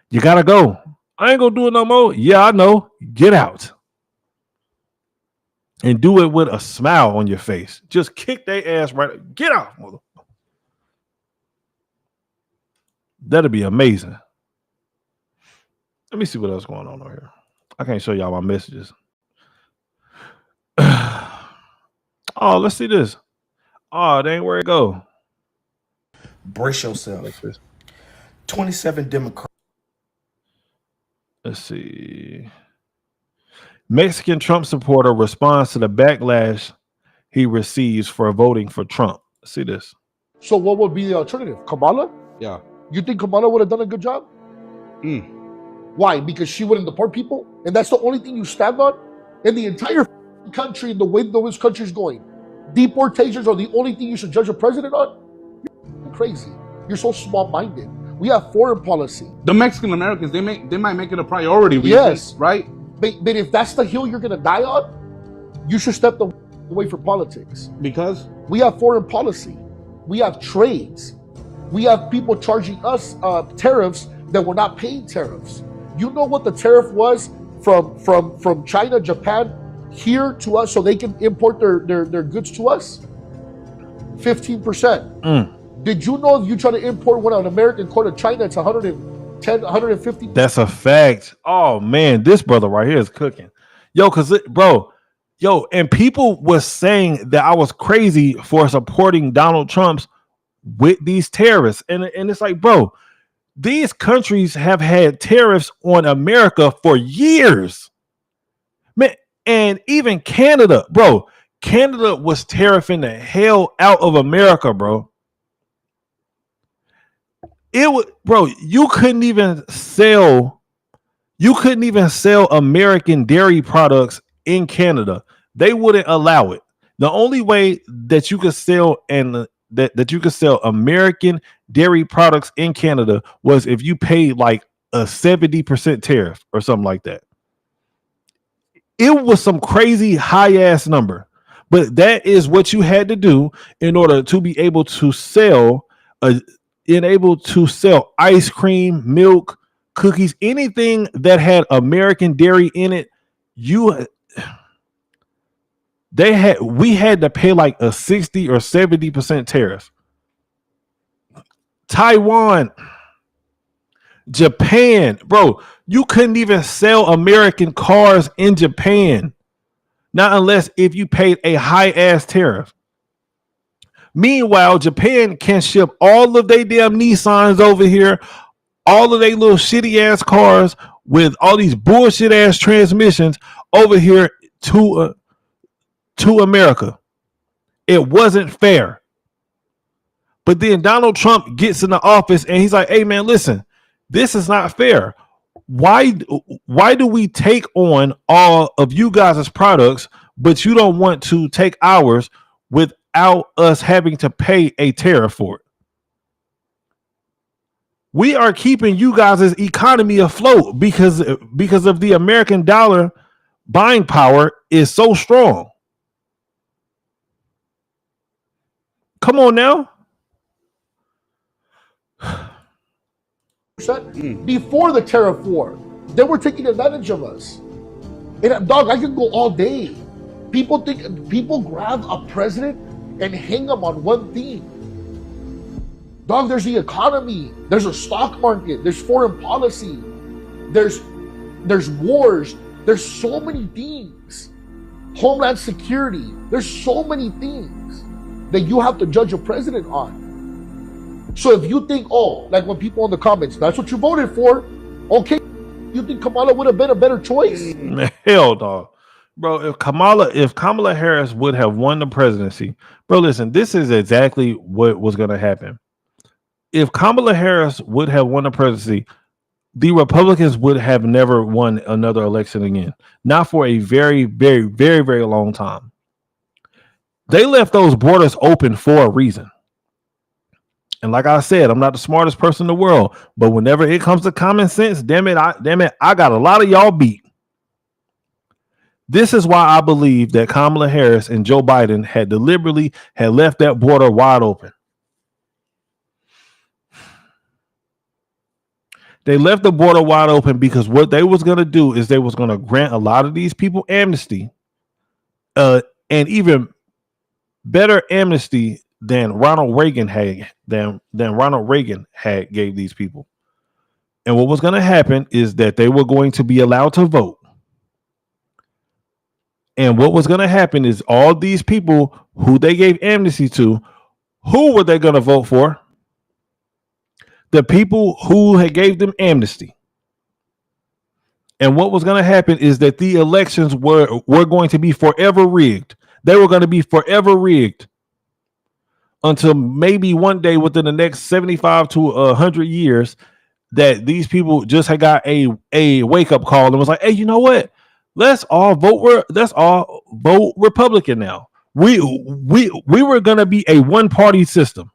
You gotta go. I ain't gonna do it no more. Yeah, I know. Get out. And do it with a smile on your face. Just kick their ass right. Get out, mother. That'd be amazing. Let me see what else going on over here. I can't show y'all my messages. Oh, let's see this. Oh, dang, where it go? Brace yourself. Like this. 27 Democrats. Let's see. Mexican Trump supporter responds to the backlash he receives for voting for Trump. See this. So what would be the alternative? Kamala? Yeah. You think Kamala would have done a good job? Why? Because she wouldn't deport people? And that's the only thing you stand on? In the entire country, and the way this country is going, deportations are the only thing you should judge a president on? You're crazy. You're so small-minded. We have foreign policy. The Mexican Americans, they might make it a priority. Yes. Right? But if that's the hill you're going to die on, you should step away from politics. Because? We have foreign policy. We have trades. We have people charging us tariffs that we're not paying tariffs. You know what the tariff was from China, Japan, here to us so they can import their goods to us? 15%. Did you know if you try to import one on American corn to China, it's 110, 150? That's a fact. Oh man, this brother right here is cooking. Yo, and people were saying that I was crazy for supporting Donald Trump's with these tariffs. And it's like, bro, these countries have had tariffs on America for years. Man, and even Canada, bro. Canada was tariffing the hell out of America, bro. It was, bro, you couldn't even sell American dairy products in Canada. They wouldn't allow it. The only way that you could sell that you could sell American dairy products in Canada was if you paid like a 70% tariff or something like that. It was some crazy high ass number, but that is what you had to do in order to be able to sell ice cream, milk, cookies, anything that had American dairy in it. We had to pay like a 60 or 70% tariff. Taiwan, Japan, bro, you couldn't even sell American cars in Japan, not unless if you paid a high ass tariff. Meanwhile, Japan can ship all of their damn Nissans over here, all of their little shitty ass cars with all these bullshit ass transmissions over here to America. It wasn't fair. But then Donald Trump gets in the office and he's like, hey man, listen, this is not fair. Why do we take on all of you guys' products, but you don't want to take ours without us having to pay a tariff for it? We are keeping you guys' economy afloat because of the American dollar buying power is so strong. Come on now. Before the tariff war, they were taking advantage of us. And dog, I can go all day. People grab a president and hang him on one thing. Dog, there's the economy, there's a stock market, there's foreign policy, there's wars, there's so many things. Homeland security, there's so many things that you have to judge a president on. So if you think, like when people in the comments, that's what you voted for, okay, you think Kamala would have been a better choice? Hell no. Bro, if Kamala Harris would have won the presidency, bro, listen, this is exactly what was going to happen. If Kamala Harris would have won the presidency, the Republicans would have never won another election again. Not for a very, very, very, very long time. They left those borders open for a reason. And like I said, I'm not the smartest person in the world, but whenever it comes to common sense, damn it, I got a lot of y'all beat. This is why I believe that Kamala Harris and Joe Biden had deliberately left that border wide open. They left the border wide open because what they was going to do is they was going to grant a lot of these people amnesty, and even better amnesty than Ronald Reagan had gave these people. And what was going to happen is that they were going to be allowed to vote. And what was going to happen is all these people who they gave amnesty to, who were they going to vote for? The people who had gave them amnesty. And what was going to happen is that the elections were going to be forever rigged. They were going to be forever rigged until maybe one day within the next 75 to 100 years, that these people just had got a wake up call and was like, hey, you know what? Let's all vote Republican now. We were gonna be a one party system.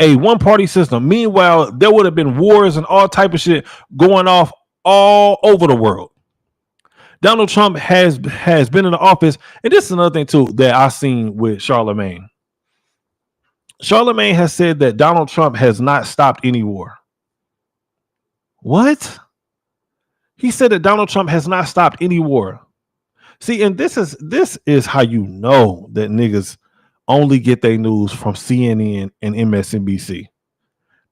A one party system. Meanwhile, there would have been wars and all type of shit going off all over the world. Donald Trump has been in the office, and this is another thing too that I seen with Charlemagne. Charlemagne has said that Donald Trump has not stopped any war. What? He said that Donald Trump has not stopped any war. See, and this is how you know that niggas only get their news from CNN and MSNBC,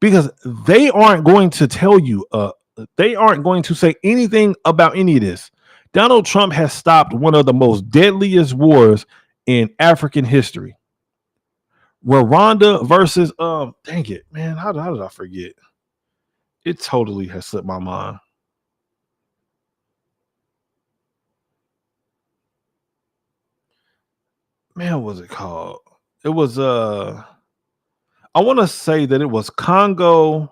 because they aren't going to tell you, they aren't going to say anything about any of this. Donald Trump has stopped one of the most deadliest wars in African history. Rwanda versus dang it, man, how did I forget? It totally has slipped my mind. Man, what was it called? It was I want to say that it was Congo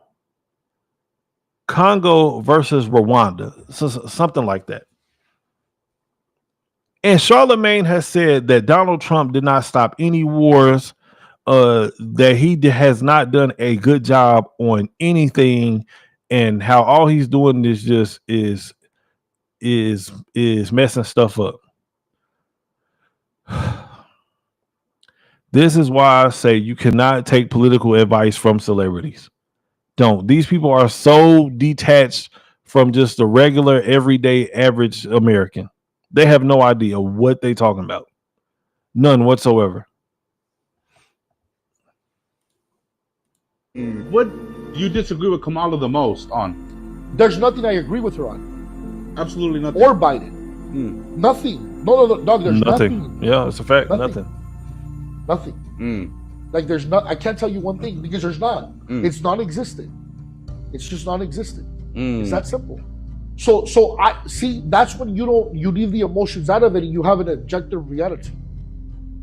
versus Rwanda, so, something like that. And Charlemagne has said that Donald Trump did not stop any wars, that he has not done a good job on anything, and how all he's doing is just is messing stuff up. This is why I say you cannot take political advice from celebrities. Don't. These people are so detached from just the regular, everyday, average American. They have no idea what they're talking about. None whatsoever. What do you disagree with Kamala the most on? There's nothing I agree with her on. Absolutely nothing. Or Biden. Nothing. No, dog, there's nothing. Yeah, it's a fact. Nothing. Like there's not. I can't tell you one thing because there's not. It's non-existent. It's just non-existent. It's that simple. So I see. That's when you leave the emotions out of it and you have an objective reality.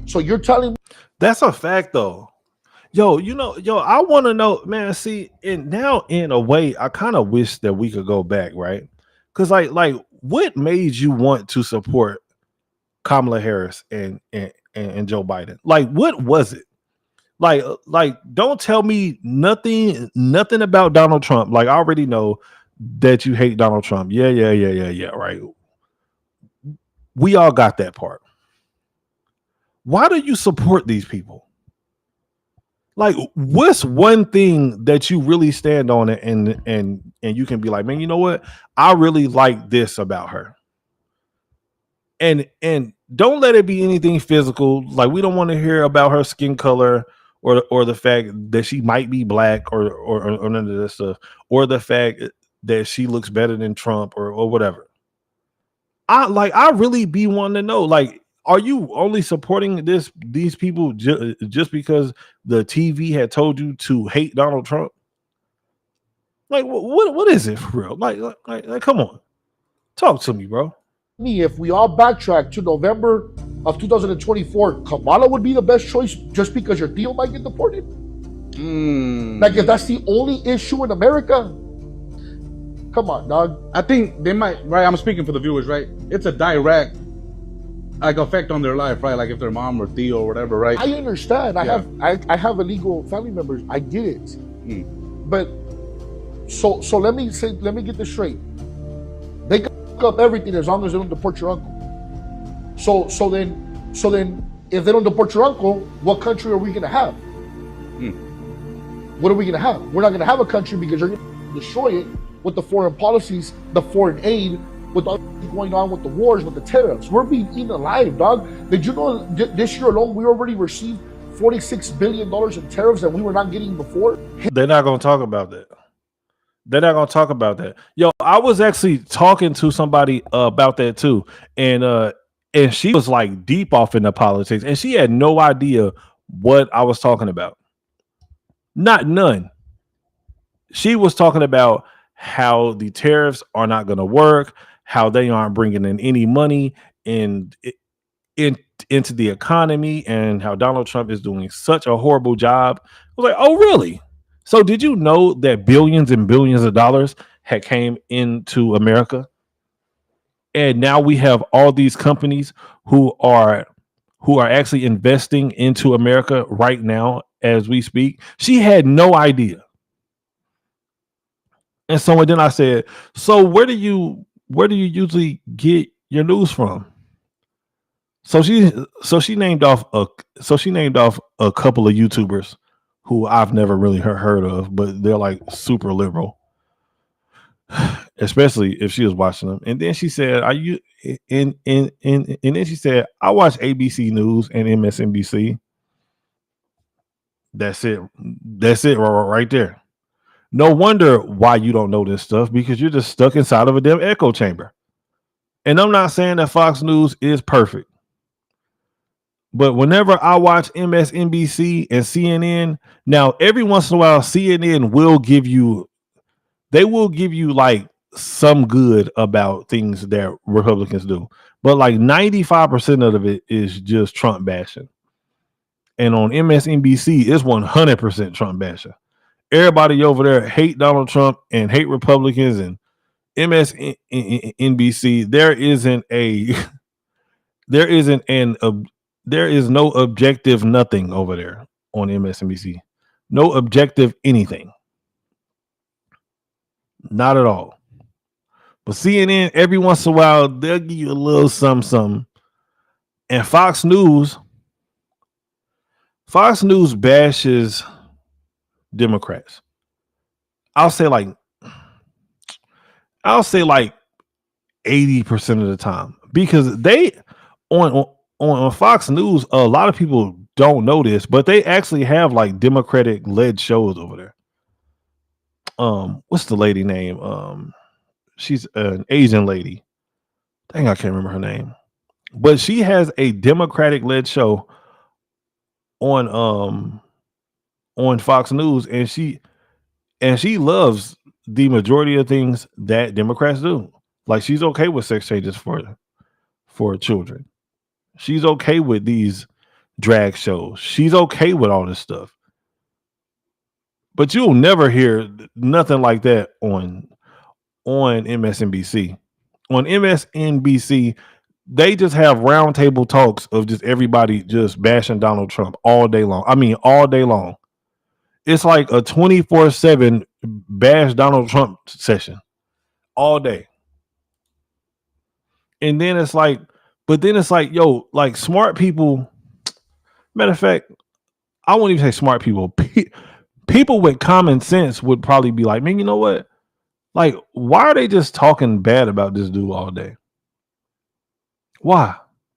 So you're telling me that's a fact, though. Yo, I want to know, man. See, and now in a way, I kind of wish that we could go back, right? Because like, what made you want to support Kamala Harris and Joe Biden? Like, what was it? Like, don't tell me nothing about Donald Trump. Like, I already know that you hate Donald Trump. Yeah, right. We all got that part. Why do you support these people? Like, what's one thing that you really stand on it and you can be like, man, you know what? I really like this about her. And don't let it be anything physical. Like, we don't want to hear about her skin color or the fact that she might be black or none of this stuff, or the fact that she looks better than Trump or whatever. I really be wanting to know, like, are you only supporting these people just because the TV had told you to hate Donald Trump? Like, what is it for real? Like, come on, talk to me, bro. if we all backtrack to November of 2024, Kamala would be the best choice just because your Theo might get deported? Like, if that's the only issue in America, come on, dog. I think they might, right? I'm speaking for the viewers, right? It's a direct, like, effect on their life, right? Like if their mom or Theo or whatever, right? I understand. I have illegal family members. I get it. But so let me get this straight. They can fuck up everything as long as they don't deport your uncle. So then if they don't deport your uncle, what country are we gonna have? What are we gonna have? We're not gonna have a country because you're gonna destroy it with the foreign policies, the foreign aid, with all going on with the wars, with the tariffs. We're being eaten alive, dog. Did you know this year alone we already received $46 billion in tariffs that we were not getting before? They're not gonna talk about that. They're not gonna talk about that. Yo, I was actually talking to somebody about that too, and she was like deep off into politics, and she had no idea what I was talking about. Not none. She was talking about how the tariffs are not going to work, how they aren't bringing in any money into the economy, and how Donald Trump is doing such a horrible job. I was like, oh, really? So did you know that billions and billions of dollars had came into America? And now we have all these companies who are actually investing into America right now as we speak. She had no idea. And so then I said, so where do you usually get your news from? So she named off a couple of YouTubers who I've never really heard of, but they're like super liberal, especially if she was watching them. And then she said, "Are you in?" And then she said, "I watch ABC News and MSNBC." That's it. That's it right there. No wonder why you don't know this stuff, because you're just stuck inside of a damn echo chamber. And I'm not saying that Fox News is perfect, but whenever I watch MSNBC and CNN, now every once in a while CNN will give you like some good about things that Republicans do. But like 95% of it is just Trump bashing. And on MSNBC, it's 100% Trump bashing. Everybody over there hate Donald Trump and hate Republicans, and MSNBC, there is no objective nothing over there on MSNBC. No objective anything. Not at all. But CNN, every once in a while, they'll give you a little something. And Fox News bashes Democrats. I'll say like 80% of the time, because they on Fox News, a lot of people don't know this, but they actually have like Democratic led shows over there. What's the lady name? She's an Asian lady. Dang, I can't remember her name. But she has a Democratic led show on Fox News, and she loves the majority of things that Democrats do. Like, she's okay with sex changes for children. She's okay with these drag shows. She's okay with all this stuff. But you'll never hear nothing like that on MSNBC. On MSNBC, they just have roundtable talks of just everybody just bashing Donald Trump all day long. I mean, all day long. It's like a 24/7 bash Donald Trump session all day. And then it's like, yo, like smart people. Matter of fact, I won't even say smart people. People with common sense would probably be like, man, you know what? Like, why are they just talking bad about this dude all day? Why?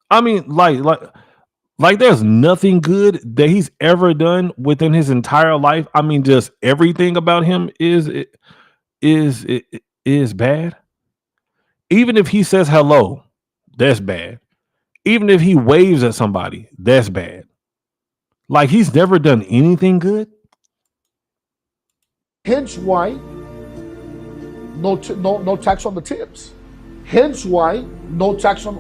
I mean, like there's nothing good that he's ever done within his entire life. I mean, just everything about him is bad. Even if he says hello, that's bad. Even if he waves at somebody, that's bad. Like, he's never done anything good. Hence why no tax on the tips. Hence why no tax on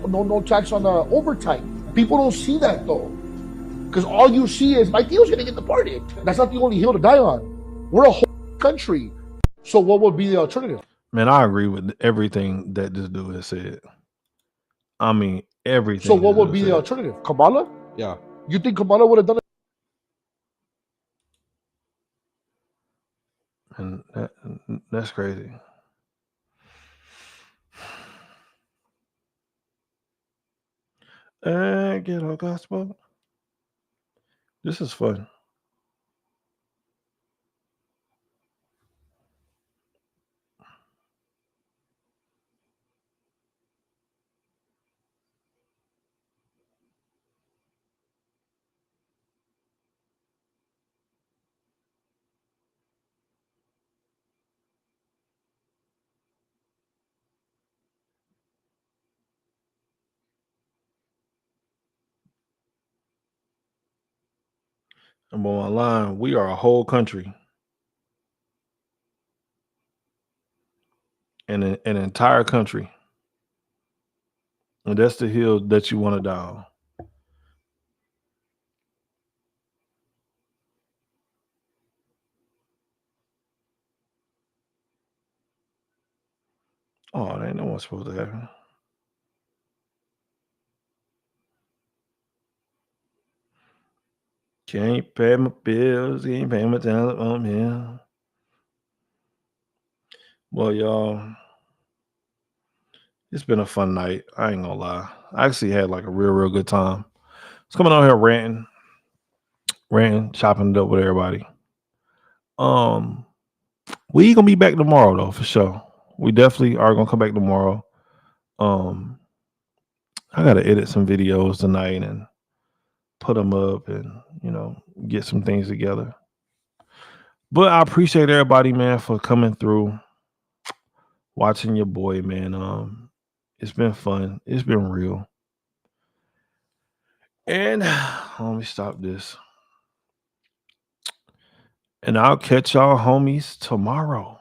overtime. People don't see that though, because all you see is my deal's gonna get deported. That's not the only hill to die on. We're a whole country. So what would be the alternative? Man, I agree with everything that this dude has said. I mean, everything. So what would be the alternative? Kamala? Yeah. You think Kamala would have done it? And that's crazy. Get our gospel. This is fun. I'm on my line. We are a whole country. And an entire country. And that's the hill that you want to die on. Oh, there ain't no one supposed to happen. Can't pay my bills, can't pay my telephone bill. Well, y'all, it's been a fun night. I ain't gonna lie. I actually had like a real good time. It's coming out here ranting, chopping it up with everybody. We gonna be back tomorrow though, for sure. We definitely are gonna come back tomorrow. I gotta edit some videos tonight and put them up and get some things together. But I appreciate everybody, man, for coming through, watching your boy, man. It's been fun. It's been real. And let me stop this. And I'll catch y'all homies tomorrow.